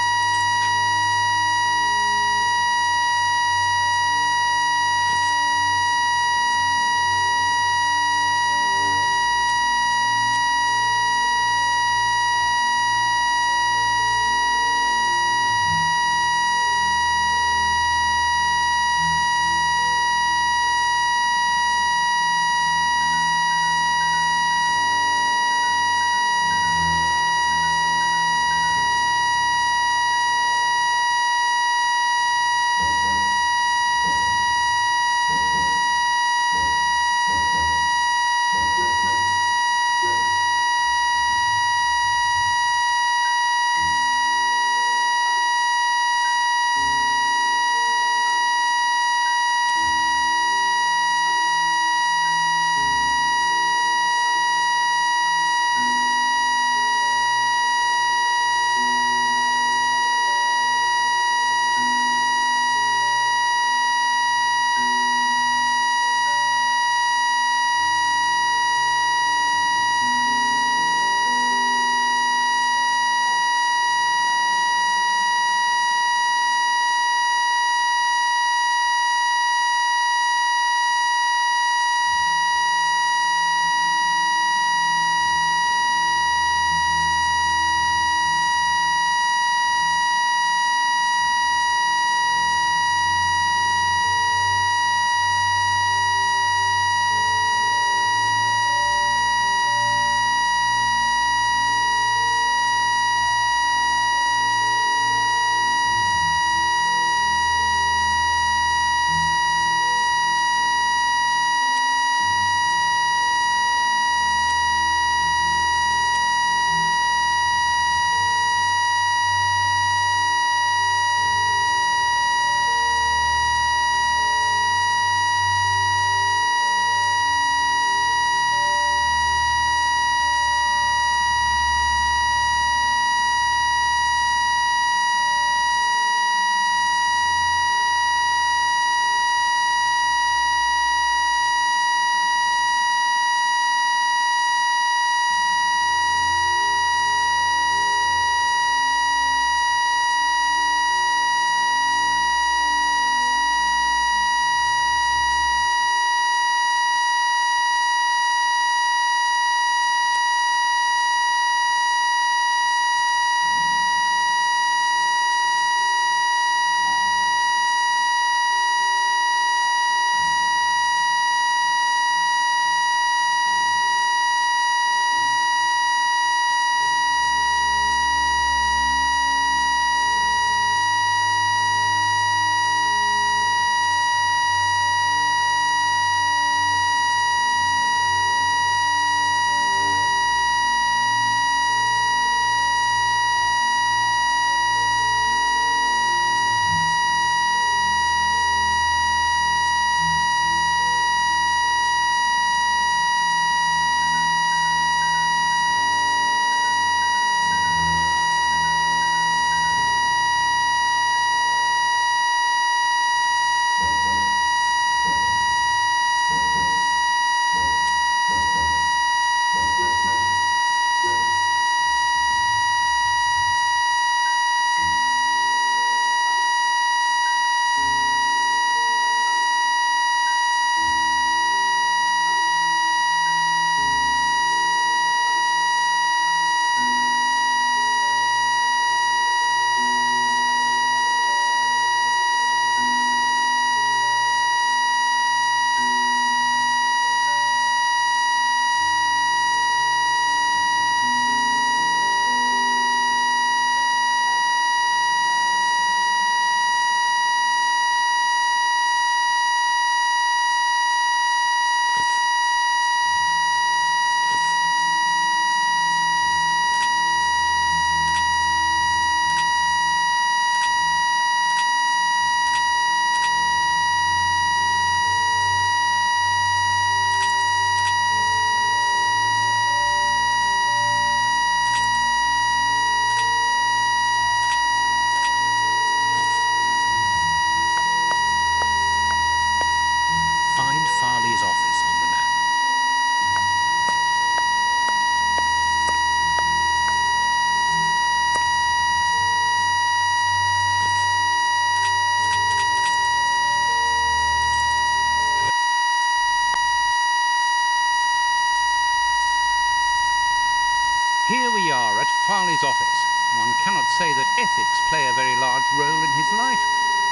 Farley's office. One cannot say that ethics play a very large role in his life.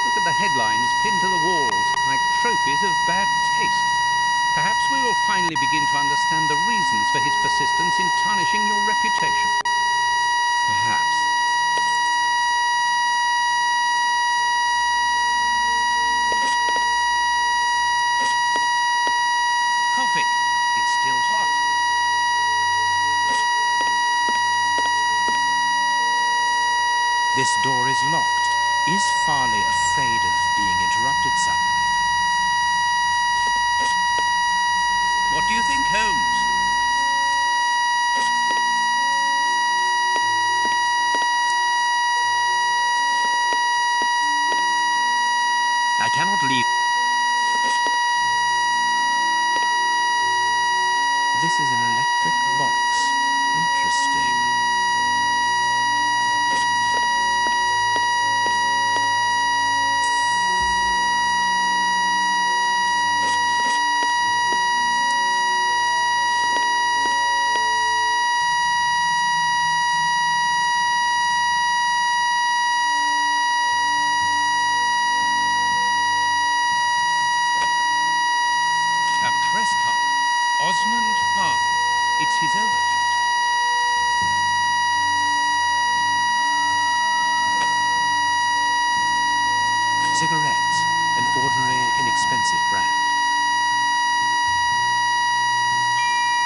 Look at the headlines pinned to the walls, like trophies of bad taste. Perhaps we will finally begin to understand the reasons for his persistence in tarnishing your reputation. Perhaps. Coffee. It's still hot. This door is locked. Is Farley afraid of being interrupted suddenly? What do you think, Holmes? I cannot leave. This is an electric box. Interesting. A press card. Osmond Farley. It's his overcoat. Cigarettes. An ordinary, inexpensive brand.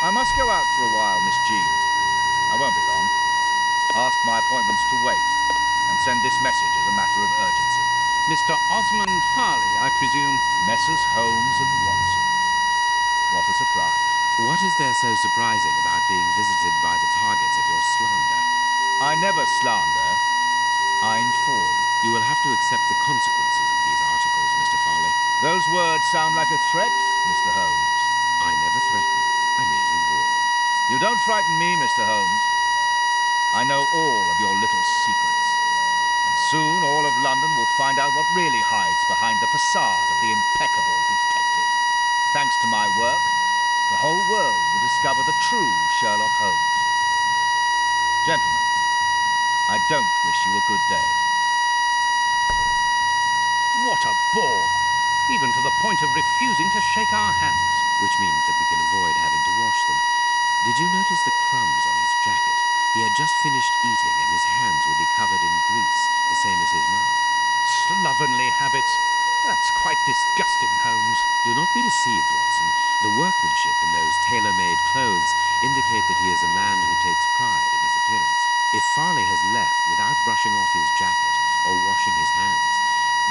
I must go out for a while, Miss Jean. I won't be long. Ask my appointments to wait, and send this message as a matter of urgency. Mr. Osmond Farley, I presume. Messrs. Holmes and Watson. What a surprise. What is there so surprising about being visited by the targets of your slander? I never slander. I inform. You will have to accept the consequences of these articles, Mr. Farley. Those words sound like a threat, Mr. Holmes. I never threaten. I merely warn. You don't frighten me, Mr. Holmes. I know all of your little secrets. And soon all of London will find out what really hides behind the facade of the impeccable detective. Thanks to my work, the whole world will discover the true Sherlock Holmes. Gentlemen, I don't wish you a good day. What a bore! Even to the point of refusing to shake our hands. Which means that we can avoid having to wash them. Did you notice the crumbs on his jacket? He had just finished eating and his hands would be covered in grease, the same as his mouth. Slovenly habits. That's quite disgusting, Holmes. Do not be deceived, Watson. The workmanship in those tailor-made clothes indicate that he is a man who takes pride in his appearance. If Farley has left without brushing off his jacket or washing his hands,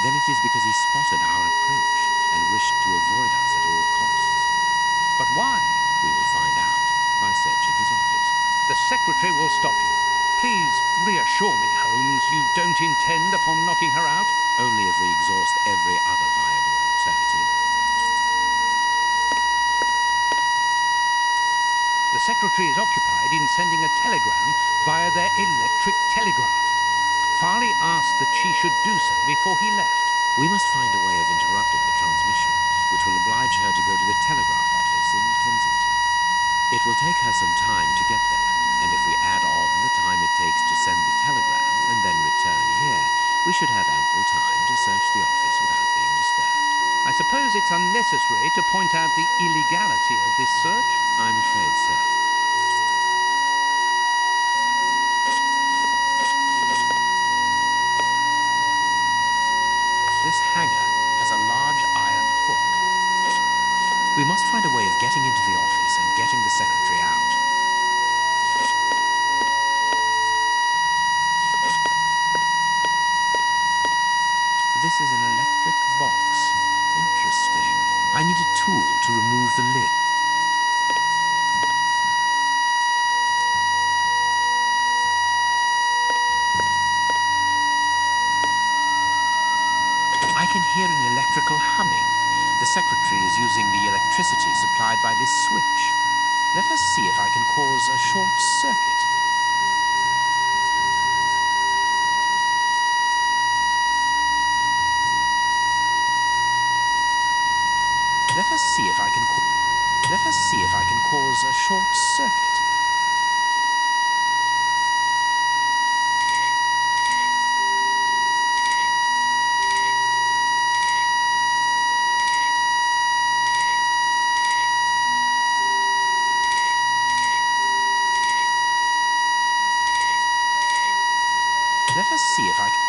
then it is because he spotted our approach and wished to avoid us at all costs. But why? We will find out by searching his office. The secretary will stop you. Please reassure me, Holmes, you don't intend upon knocking her out? Only if we exhaust every other viable alternative. The secretary is occupied in sending a telegram via their electric telegraph. Farley asked that she should do so before he left. We must find a way of interrupting the transmission, which will oblige her to go to the telegraph office in Kensington. It will take her some time to get there, and if we add on the time it takes to send the telegram and then return here, we should have ample time to search the office without being disturbed. I suppose it's unnecessary to point out the illegality of this search? I'm afraid so. This hanger has a large iron hook. We must find a way of getting into the office and getting the secretary out. This is an electric box. Interesting. I need a tool to remove the lid. I can hear an electrical humming. The secretary is using the electricity supplied by this switch. Let us see if I can cause a short circuit. Let us see if I can cause a short circuit. see if I can...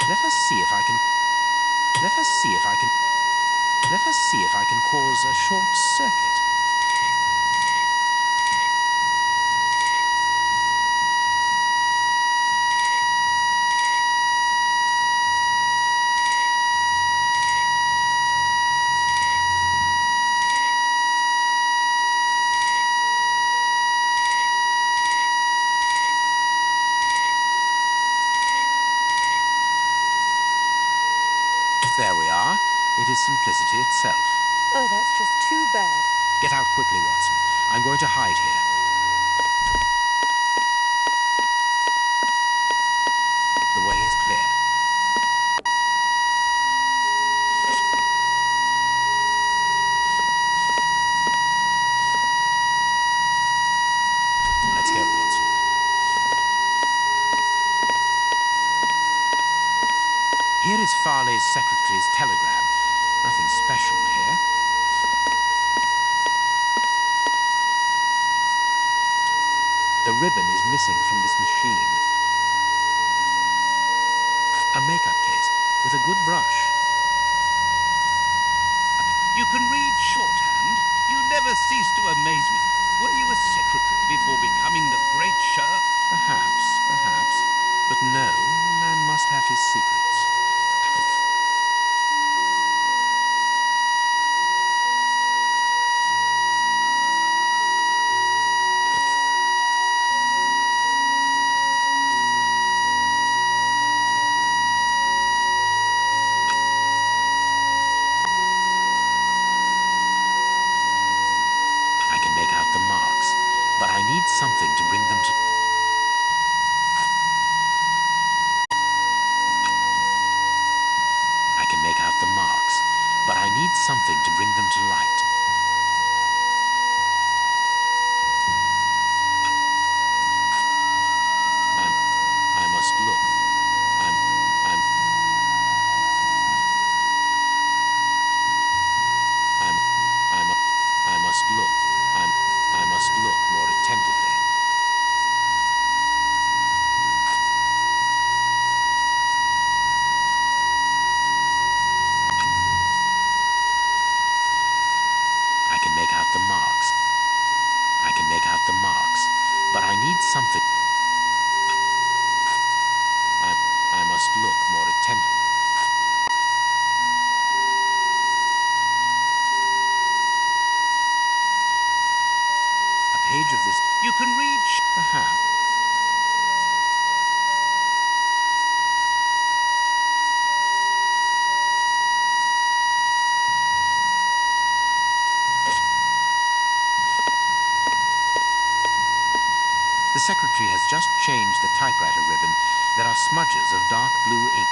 Let us see if I can... Let us see if I can... Let us see if I can cause a short circuit. There we are. It is simplicity itself. Oh, that's just too bad. Get out quickly, Watson. I'm going to hide here. The way is clear. Let's go, Watson. Here is Farley's secretary's telegram. Nothing special here. The ribbon is missing from this machine. A makeup case with a good brush. You can read shorthand. You never cease to amaze me. Were you a secretary before becoming the great Sherlock? Perhaps. But no, a man must have his secrets. I can make out the marks, but I need something to bring them to... I can make out the marks, but I need something to bring them to light. I must look. I must look. I must look more attentively. I can make out the marks. I can make out the marks, but I need something. I must look more attentively. A page of this... You can read... Perhaps. The secretary has just changed the typewriter ribbon. There are smudges of dark blue ink.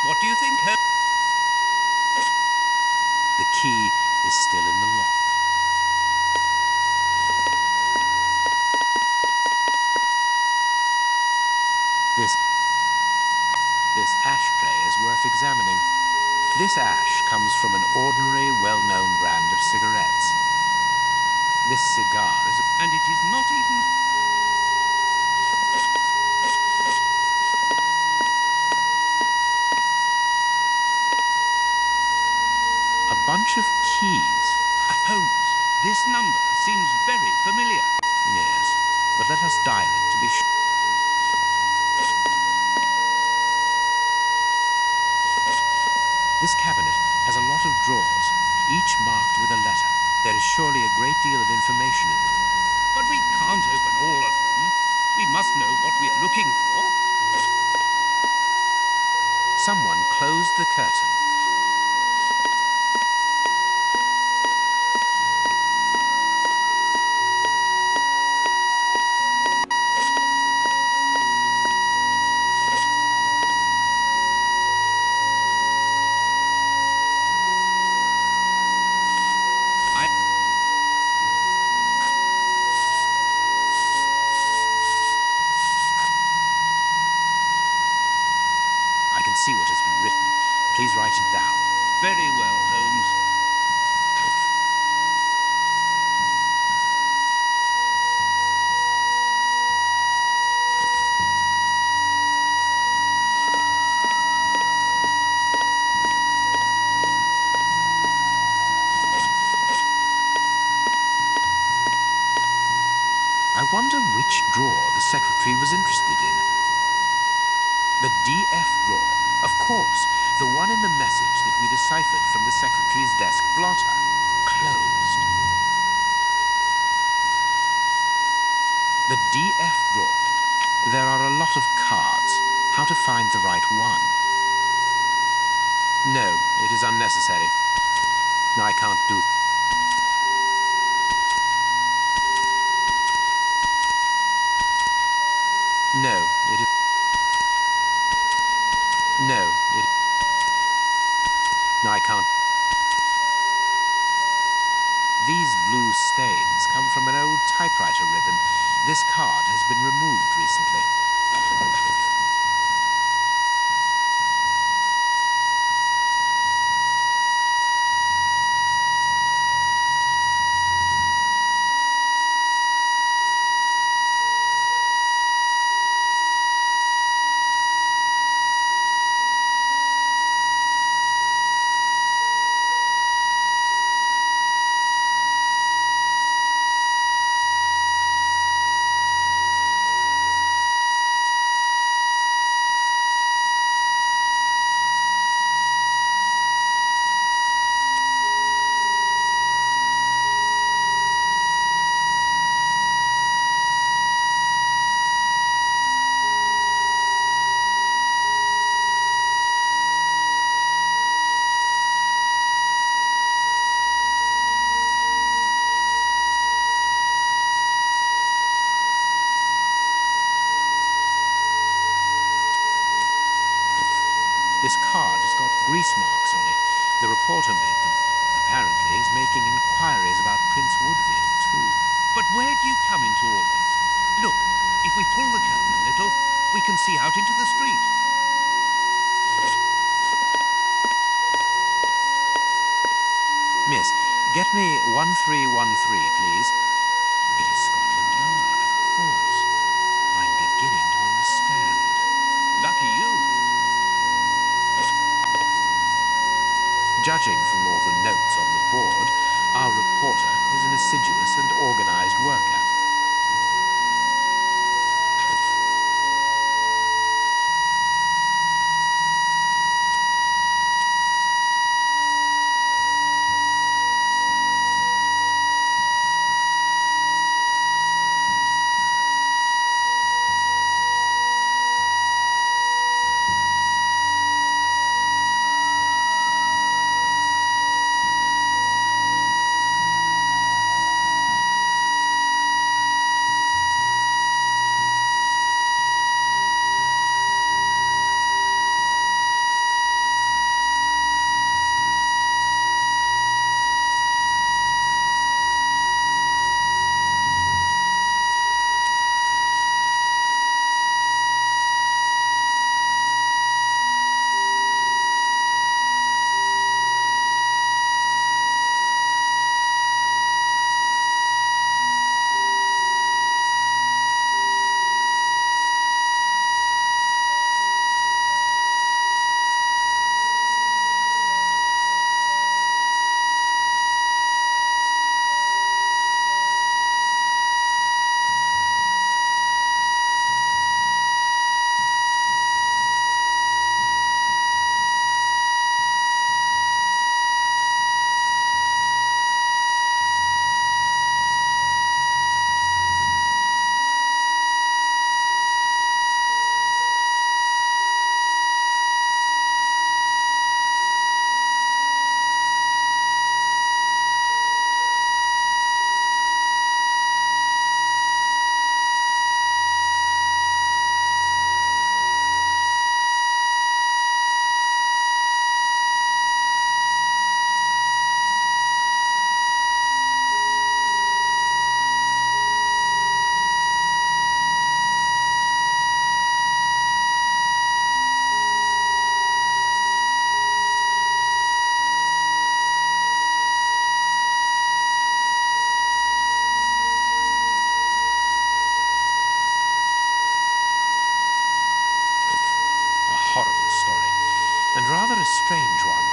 What do you think, Holmes? The key is still in the lock. This ashtray is worth examining. This ash comes from an ordinary, well-known brand of cigarettes. This cigar is... And it is not even... A bunch of keys. Holmes, this number seems very familiar. Yes, but let us dial it to be sure. This cabinet has a lot of drawers, each marked with a letter. There is surely a great deal of information in them. But we can't open all of them. We must know what we are looking for. Someone closed the curtain. see what has been written. Please write it down. Very well, Holmes. I wonder which drawer the secretary was interested in. The DF drawer. Of course, the one in the message that we deciphered from the secretary's desk blotter. Closed. The DF drawer. There are a lot of cards. How to find the right one? No, it is unnecessary. I can't do. No, it is. No, it. I can't. These blue stains come from an old typewriter ribbon. This card has been removed recently. This card has got grease marks on it. The reporter made them. Apparently he's making inquiries about Prince Woodville, too. But where do you come into all this? Look, if we pull the curtain a little, we can see out into the street. Miss, get me 1313, please. It is Scotland Yard, of course. I'm beginning to understand. Lucky you. Judging from all the notes on the board, our reporter is an assiduous and organized worker. and rather a strange one.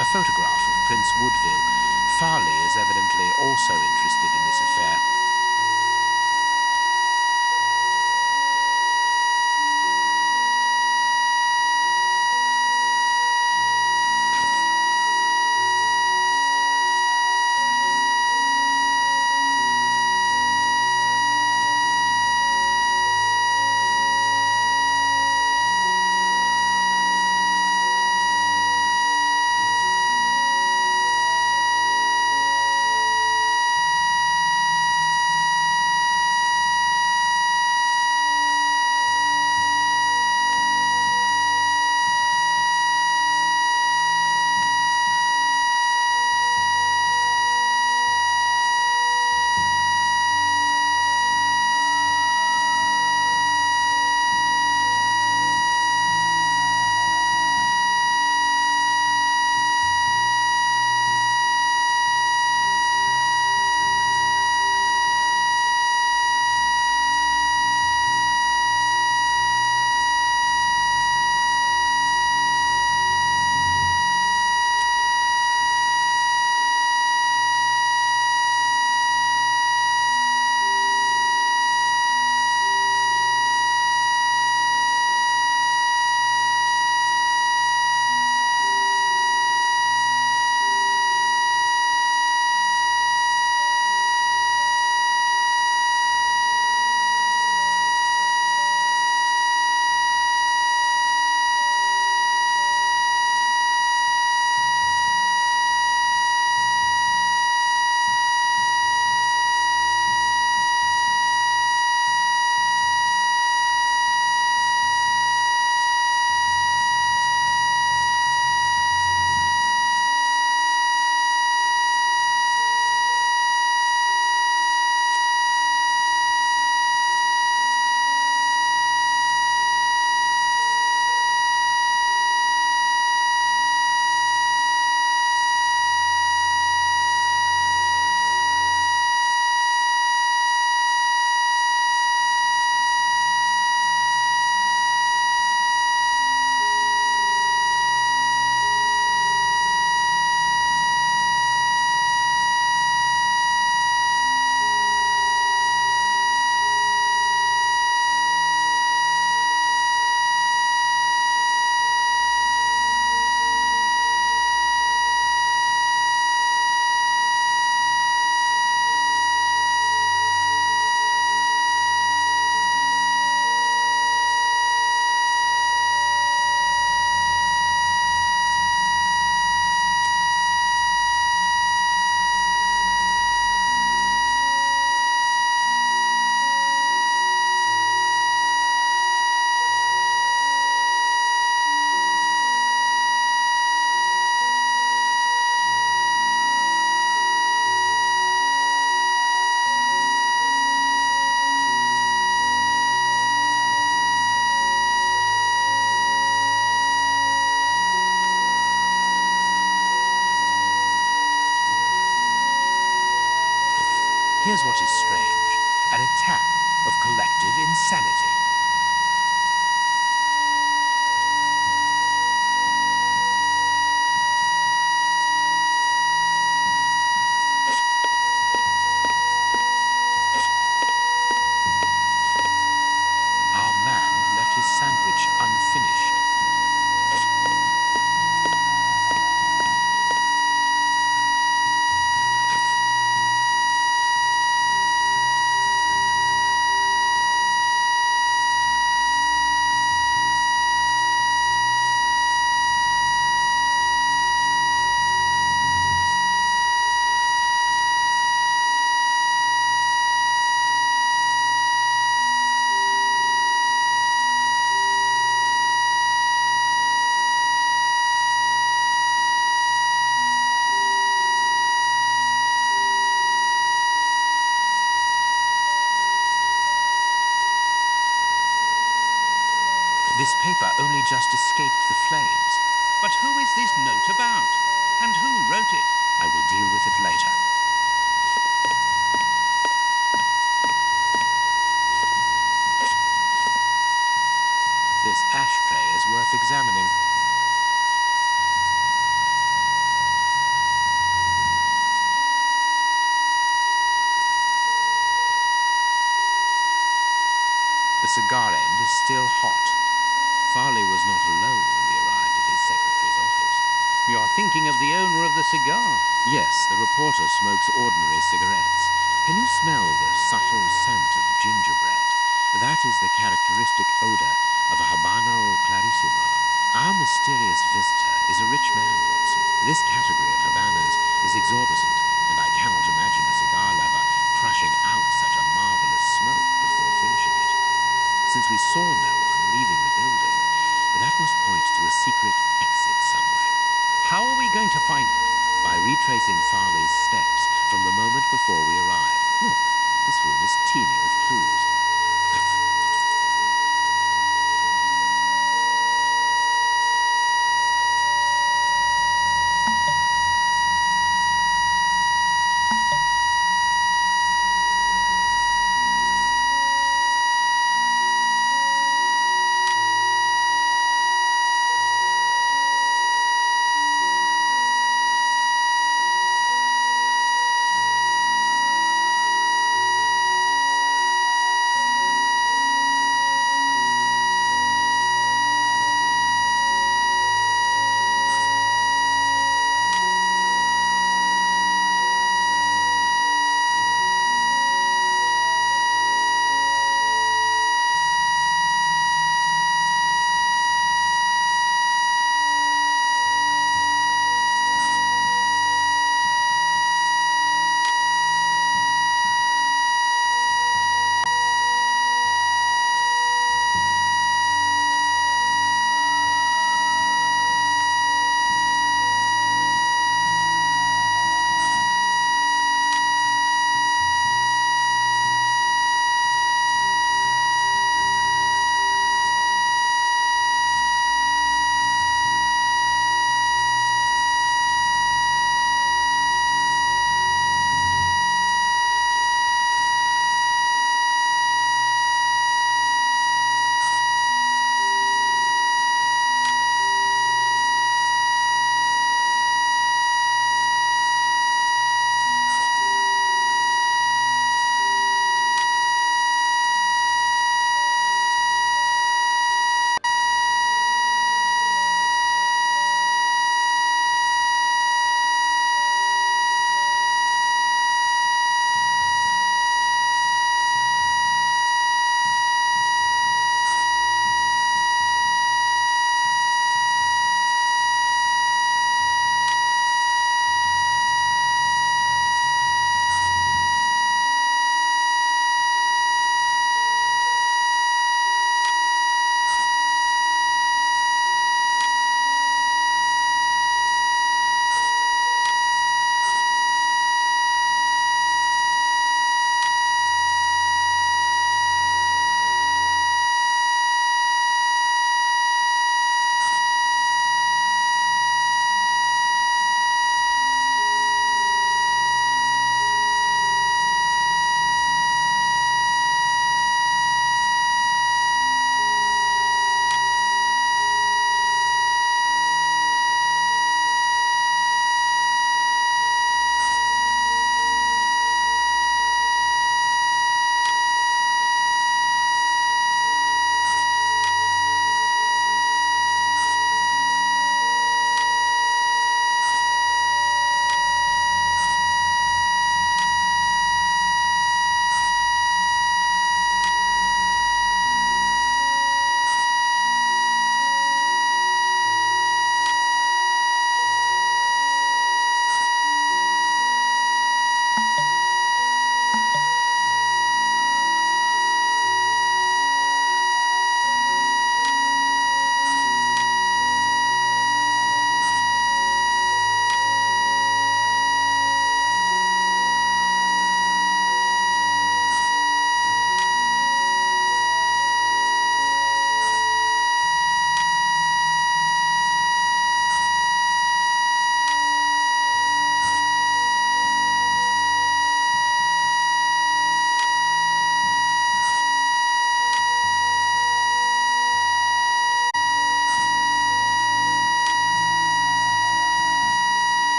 A photograph of Prince Woodville. Farley is evidently also interested in this affair. Here's what is strange. An attack of collective insanity. Our man left his sandwich unfinished. This paper only just escaped the flames. But who is this note about? And who wrote it? I will deal with it later. The cigar end is still hot. Farley was not alone when we arrived at his secretary's office. You are thinking of the owner of the cigar. Yes, the reporter smokes ordinary cigarettes. Can you smell the subtle scent of gingerbread? That is the characteristic odor of a Habano Clarissimo. Our mysterious visitor is a rich man, Watson. This category of Havanas is exorbitant, and I cannot imagine a cigar lover crushing out such a marvelous smoke before finishing it. Since we saw no one leaving the building, that must point to a secret exit somewhere. How are we going to find it? By retracing Farley's steps from the moment before we arrived. Look, this room is teeming with clues.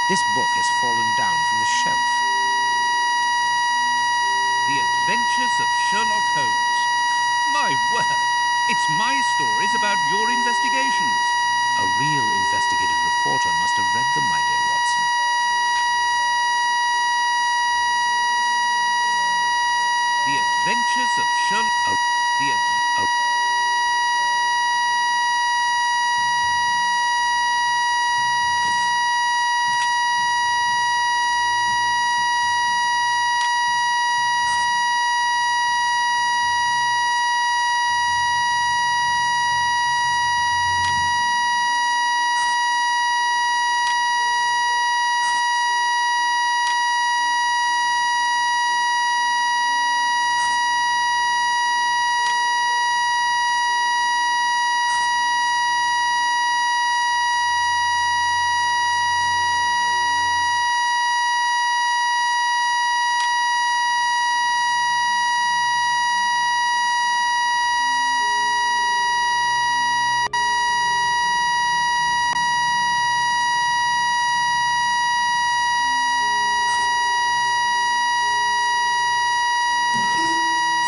This book has fallen down from the shelf. The Adventures of Sherlock Holmes. My word, it's my stories about your investigations. A real investigative reporter must have read them, my dear Watson. The Adventures of Sherlock...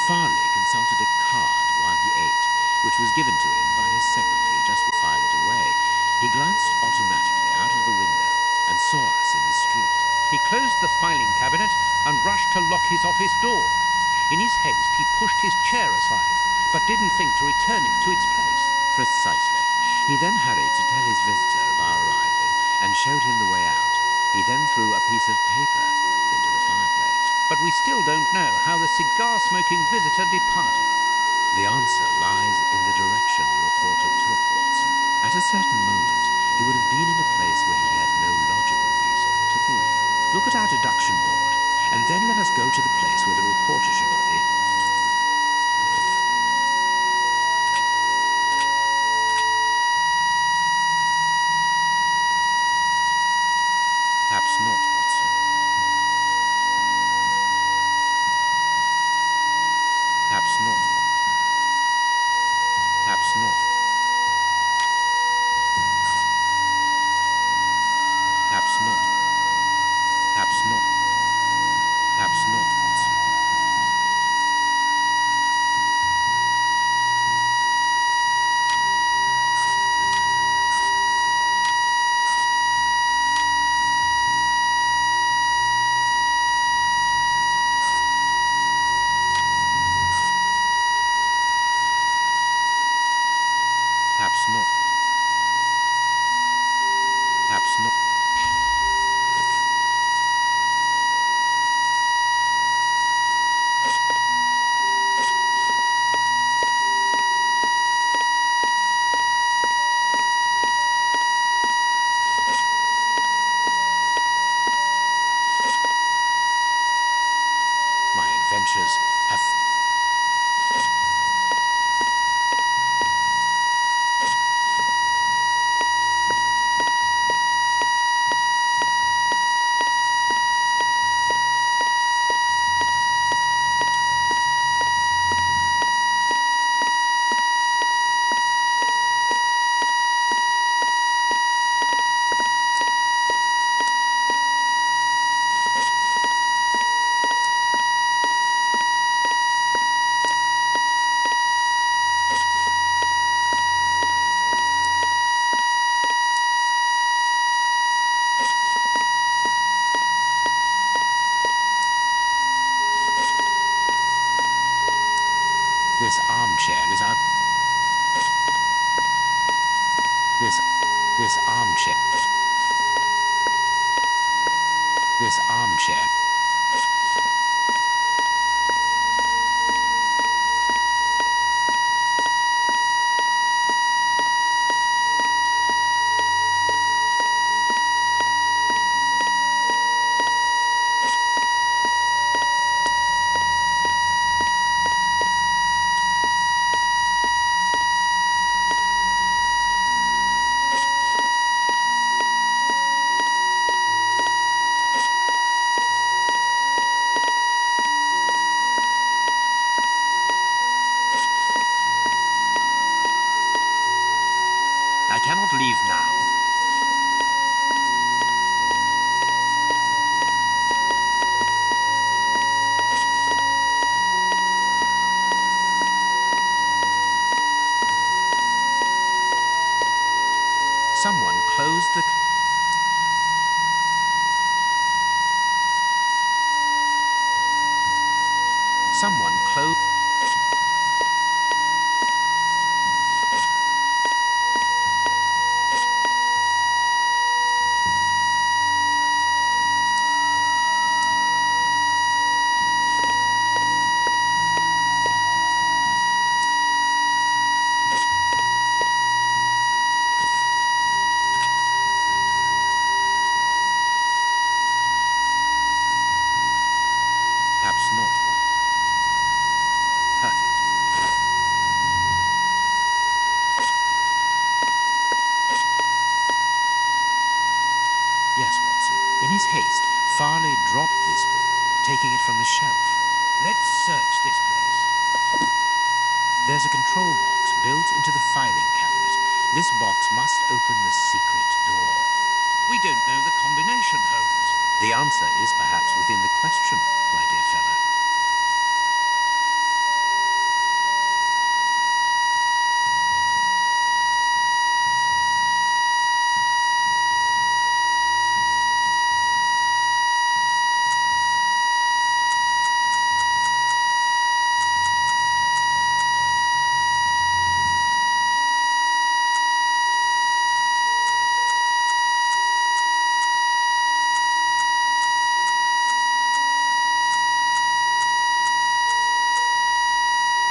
Farley consulted a card while he ate, which was given to him by his secretary just to file it away. He glanced automatically out of the window and saw us in the street. He closed the filing cabinet and rushed to lock his office door. In his haste, he pushed his chair aside, but didn't think to return it to its place. Precisely. He then hurried to tell his visitor of our arrival and showed him the way out. He then threw a piece of paper into the fireplace. But we still don't know how the cigar-smoking visitor departed. The answer lies in the direction the reporter took, Watson. At a certain moment, he would have been in a place where he had no logical reason to be. Look at our deduction board, and then let us go to the place where the reporter should not be. Perhaps not, Watson. Perhaps not. Perhaps not. Perhaps not. Perhaps not. Perhaps not, Watson. Perhaps not. Perhaps not. My adventures have... This armchair is our... This armchair... This armchair... I cannot leave now. Someone closed the... Someone closed... Perhaps not. Perfect. Yes, Watson. In his haste, Farley dropped this book, taking it from the shelf. Let's search this place. There's a control box built into the filing cabinet. This box must open the secret door. We don't know the combination, Holmes. The answer is perhaps within the question, my dear fellow.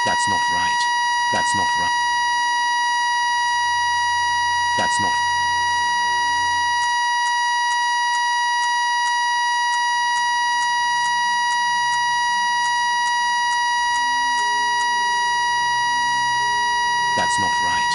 That's not right. That's not right. That's not... That's not right.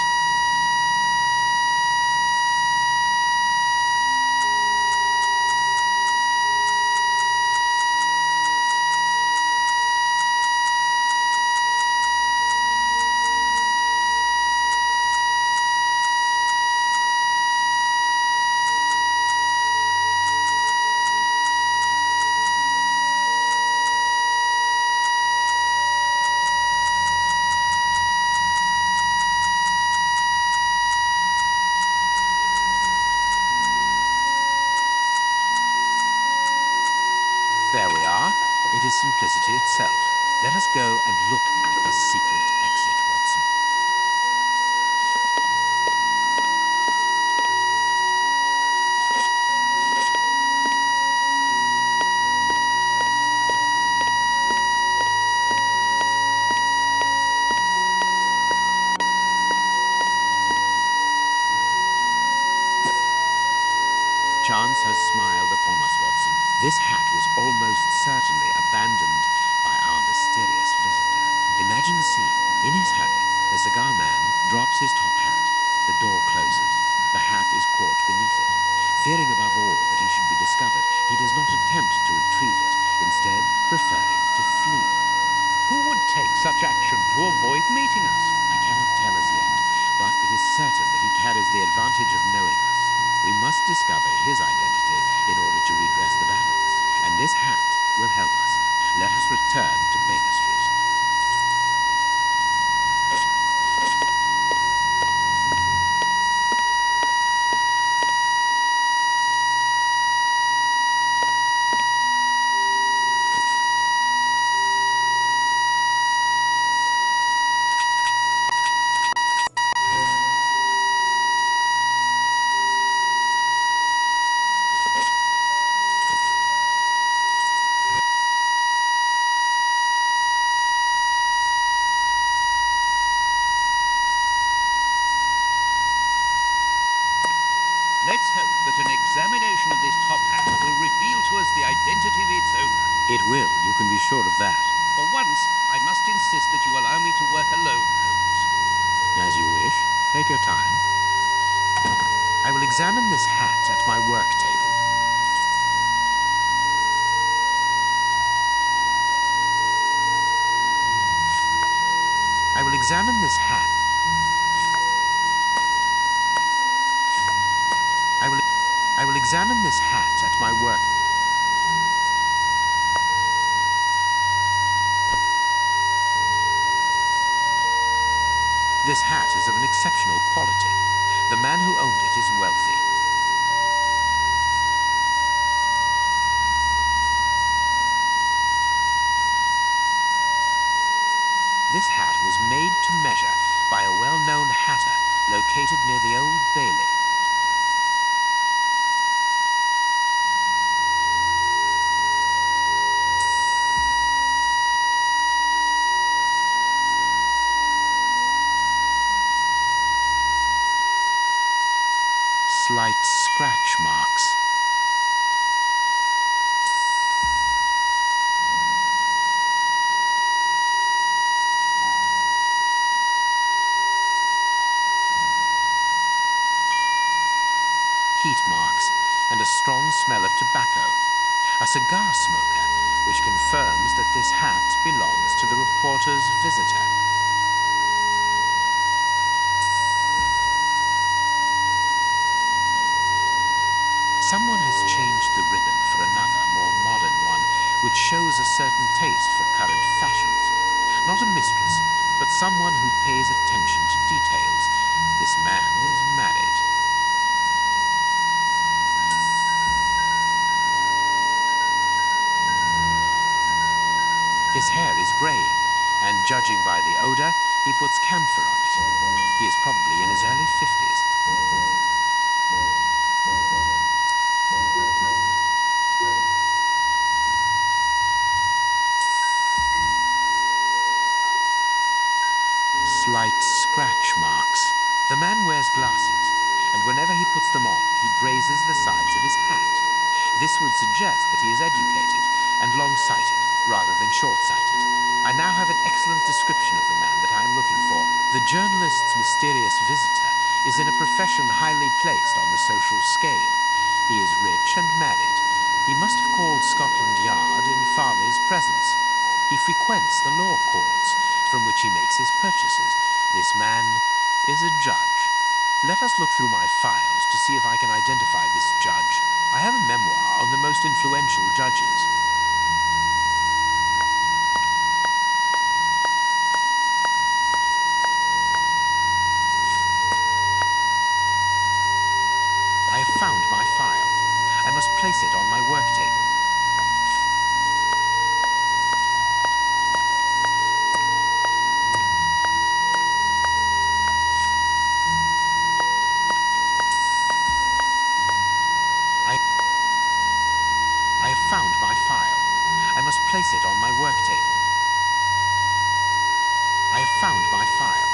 There we are. It is simplicity itself. Let us go and look at the secret exit, Watson. Chance has smiled upon us, Watson. This hat was almost certainly abandoned by our mysterious visitor. Imagine the scene. In his hurry, the cigar man drops his top hat. The door closes. The hat is caught beneath it. Fearing above all that he should be discovered, he does not attempt to retrieve it, instead preferring to flee. Who would take such action to avoid meeting us? I cannot tell as yet, but it is certain that he carries the advantage of knowing us. We must discover his identity in order to redress the balance, and this hat will help us. Let us return to Baker Street. Let's hope that an examination of this top hat will reveal to us the identity of its owner. It will, you can be sure of that. For once, I must insist that you allow me to work alone, Holmes. As you wish. Take your time. I will examine this hat at my work table. I will examine this hat. I will examine this hat at my work. This hat is of an exceptional quality. The man who owned it is wealthy. This hat was made to measure by a well-known hatter located near the Old Bailey. Slight scratch marks. Heat marks and a strong smell of tobacco. A cigar smoker, which confirms that this hat belongs to the reporter's visitor. Someone has changed the ribbon for another, more modern one, which shows a certain taste for current fashions. Not a mistress, but someone who pays attention to details. This man is married. His hair is greying, and judging by the odor, he puts camphor on it. He is probably in his early 50s. Slight scratch marks. The man wears glasses, and whenever he puts them on, he grazes the sides of his hat. This would suggest that he is educated and long-sighted, rather than short-sighted. I now have an excellent description of the man that I am looking for. The journalist's mysterious visitor is in a profession highly placed on the social scale. He is rich and married. He must have called Scotland Yard in Farley's presence. He frequents the law courts, from which he makes his purchases. This man is a judge. Let us look through my files to see if I can identify this judge. I have a memoir on the most influential judges. I have found my file. I must place it on my work table. I have found my file. I must place it on my work table. I have found my file.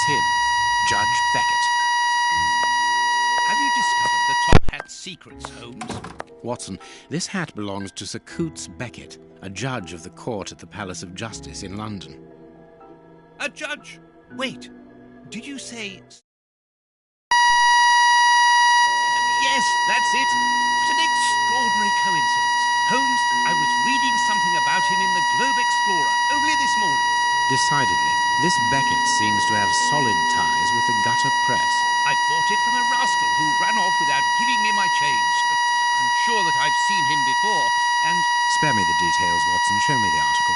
him, Judge Beckett. Have you discovered the top hat's secrets, Holmes? Watson, this hat belongs to Sir Coots Beckett, a judge of the court at the Palace of Justice in London. A judge? Wait, did you say... Yes, that's it. What an extraordinary coincidence. Holmes, I was reading something about him in the Globe Explorer only this morning. Decidedly, this Beckett seems to have solid ties with the gutter press. I bought it from a rascal who ran off without giving me my change. I'm sure that I've seen him before, and... Spare me the details, Watson. Show me the article.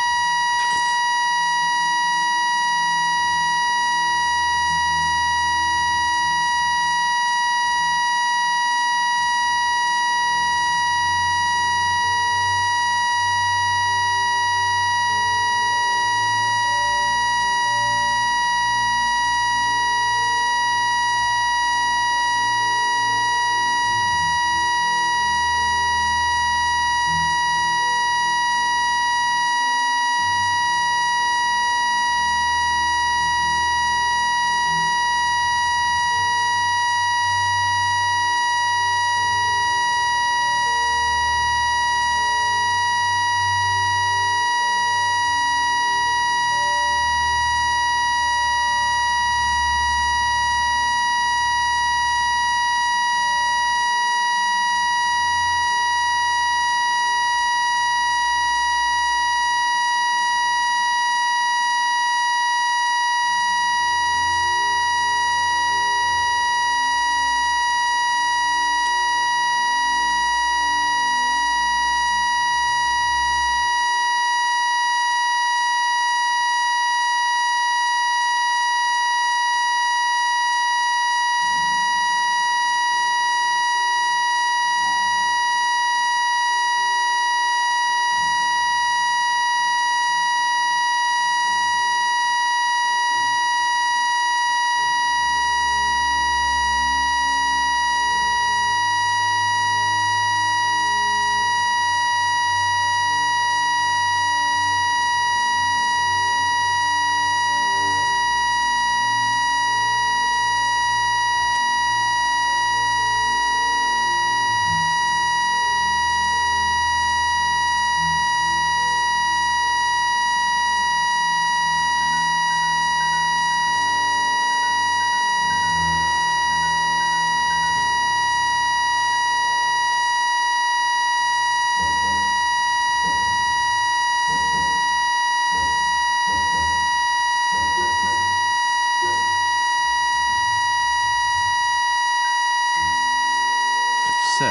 So,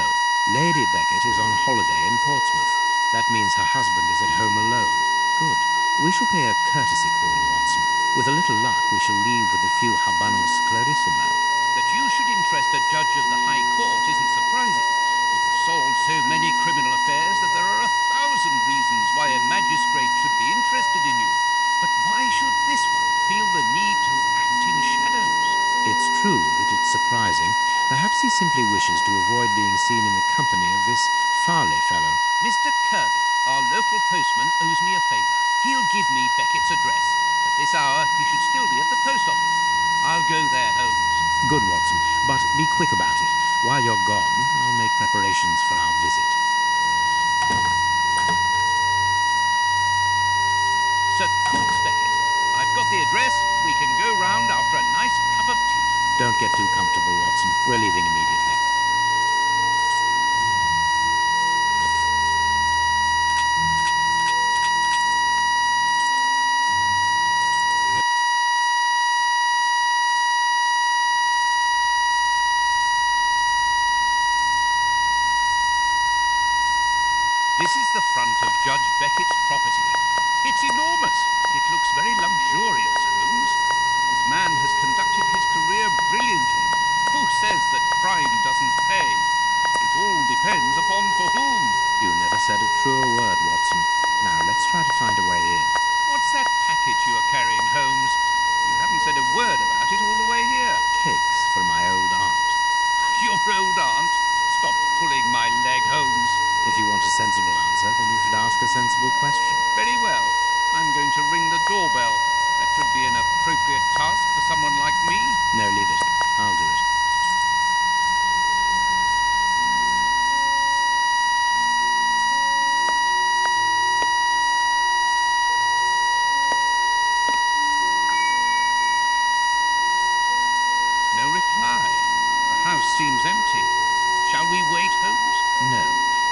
Lady Beckett is on holiday in Portsmouth. That means her husband is at home alone. Good. We shall pay a courtesy call, Watson. With a little luck, we shall leave with a few habanos clarissimo. That you should interest a judge of the High Court isn't surprising. You have solved so many criminal affairs that there are 1,000 reasons why a magistrate should be interested in you. But why should this one feel the need to act in shadows? It's true that it's surprising. Perhaps he simply wishes to avoid being seen in the company of this Farley fellow. Mr. Kirby, our local postman, owes me a favour. He'll give me Beckett's address. At this hour, he should still be at the post office. I'll go there, Holmes. Good, Watson, but be quick about it. While you're gone, I'll make preparations for our visit. Sir Coots Beckett, I've got the address. We can go round after a nice cup of tea. Don't get too comfortable, Watson. We're leaving immediately. This is the front of Judge Beckett's property. It's enormous. It looks very luxurious, Holmes. This man has conducted his career brilliantly. Who says that crime doesn't pay? It all depends upon for whom. You never said a truer word, Watson. Now, let's try to find a way in. What's that package you are carrying, Holmes? You haven't said a word about it all the way here. Cakes for my old aunt. Your old aunt? Stop pulling my leg, Holmes. If you want a sensible answer, then you should ask a sensible question. Very well. I'm going to ring the doorbell. That should be an appropriate task for someone like me. No, leave it. I'll do it. No reply. The house seems empty. Shall we wait, Holmes? No,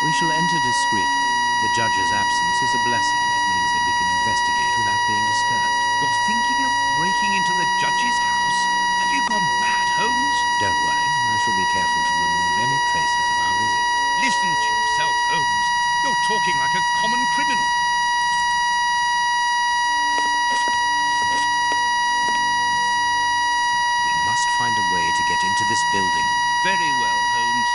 we shall enter discreetly. The judge's absence is a blessing. It means that we can investigate without being disturbed. You're thinking of breaking into the judge's house? Have you gone mad, Holmes? Don't worry, I shall be careful to remove any traces of our visit. Listen to yourself, Holmes. You're talking like a common criminal. We must find a way to get into this building. Very well, Holmes.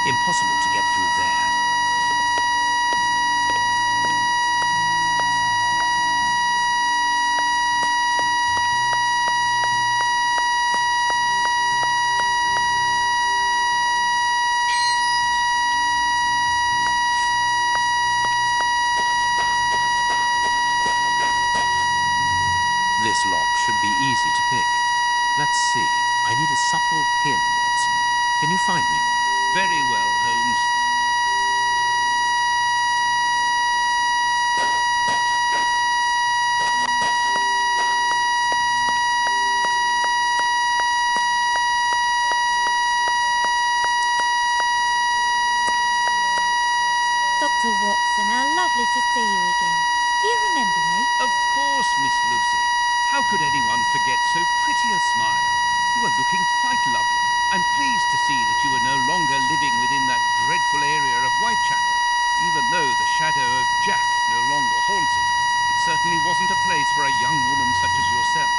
Impossible to get through there. This lock should be easy to pick. Let's see. I need a supple pin, Watson. Can you find me one? Very well, Holmes. Dr. Watson, how lovely to see you again. Do you remember me? Of course, Miss Lucy. How could anyone forget so pretty a smile? You are looking quite lovely. I'm pleased to see that you are no longer living within that dreadful area of Whitechapel, even though the shadow of Jack no longer haunts it. It certainly wasn't a place for a young woman such as yourself.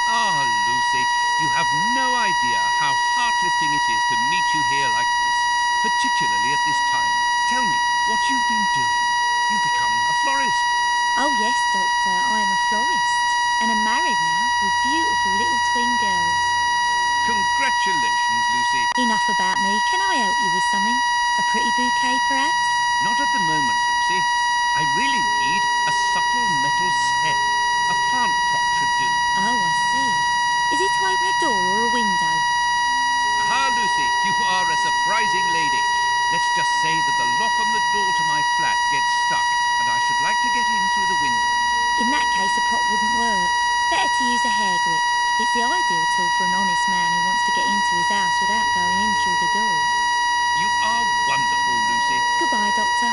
Ah, Lucy, you have no idea how heart-lifting it is to meet you here like this, particularly at this time. Tell me what you've been doing. You've become a florist. Oh, yes, Doctor, I am a florist. And I'm married now with beautiful little twin girls. Congratulations, Lucy. Enough about me. Can I help you with something? A pretty bouquet, perhaps? Not at the moment, Lucy. I really need a supple metal stem. A plant prop should do. Oh, I see. Is it to open a door or a window? Aha, Lucy, you are a surprising lady. Let's just say that the lock on the door to my flat gets stuck, and I should like to get in through the window. In that case, a prop wouldn't work. Better to use a hair grip. It's the ideal tool for an honest man who wants to get into his house without going in through the door. You are wonderful, Lucy. Goodbye, Doctor.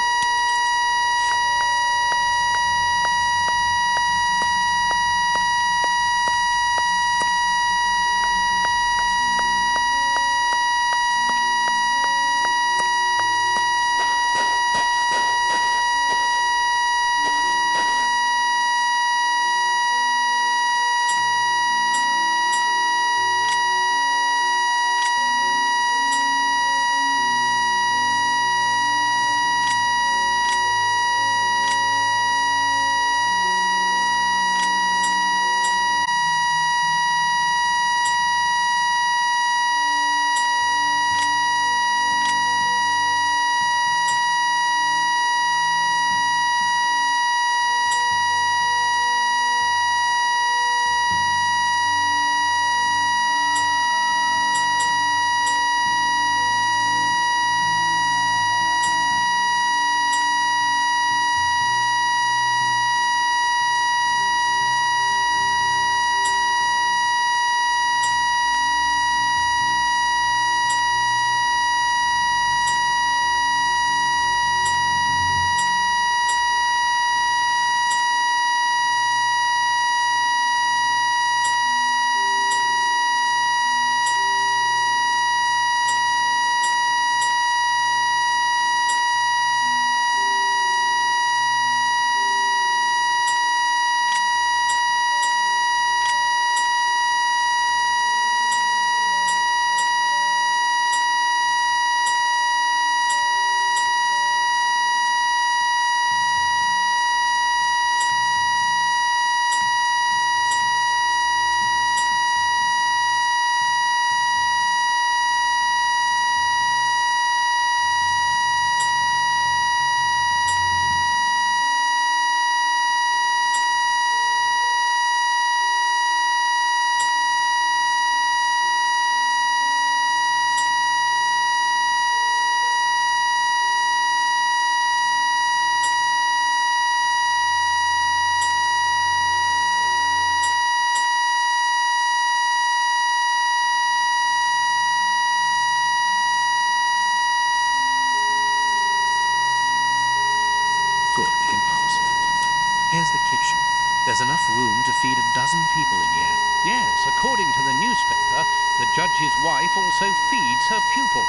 judge's wife also feeds her pupils,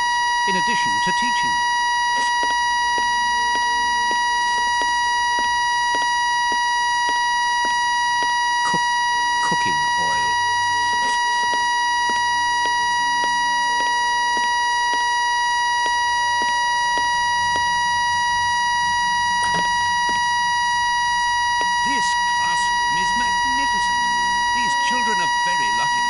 in addition to teaching them. Cooking oil. This classroom is magnificent. These children are very lucky.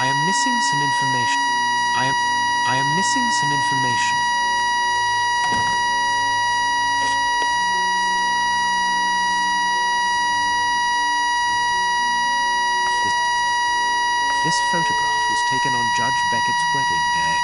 I am missing some information. I am missing some information. This photograph was taken on Judge Beckett's wedding day.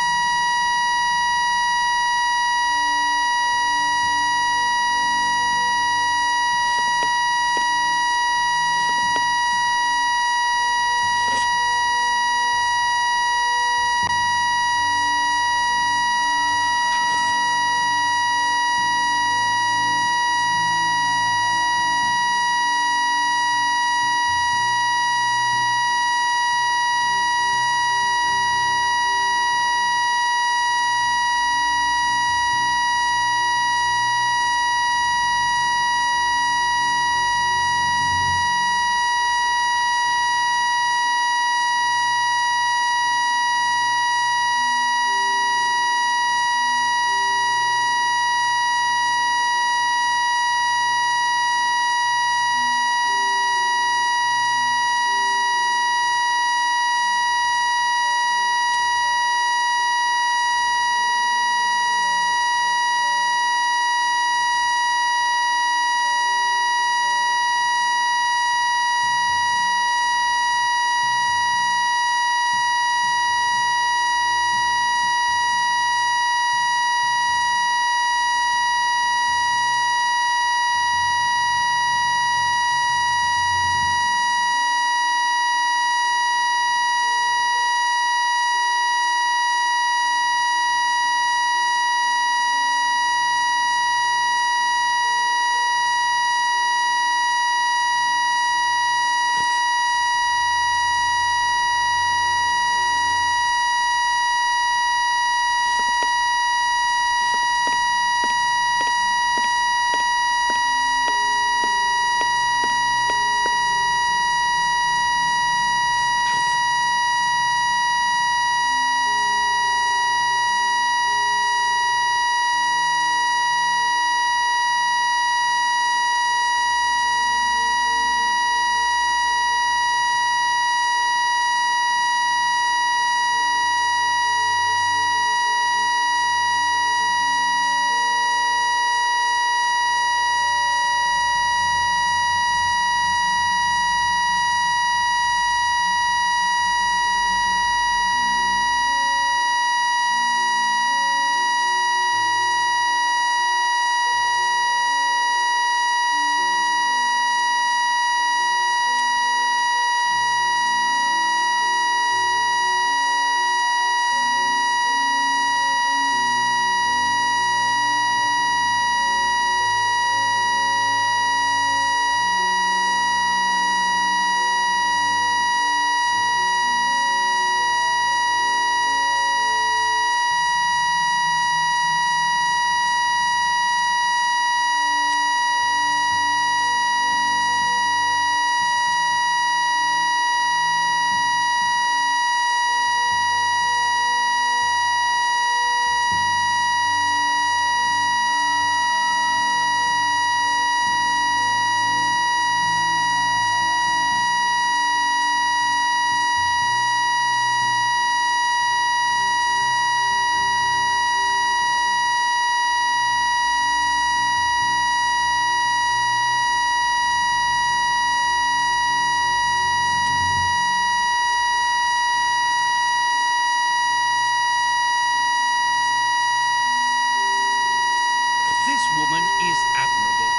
This woman is admirable.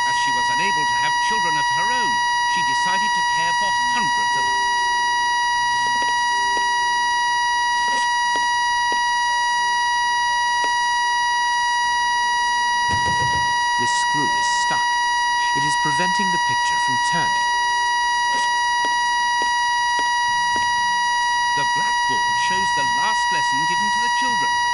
As she was unable to have children of her own, she decided to care for hundreds of others. preventing the picture from turning. The blackboard shows the last lesson given to the children.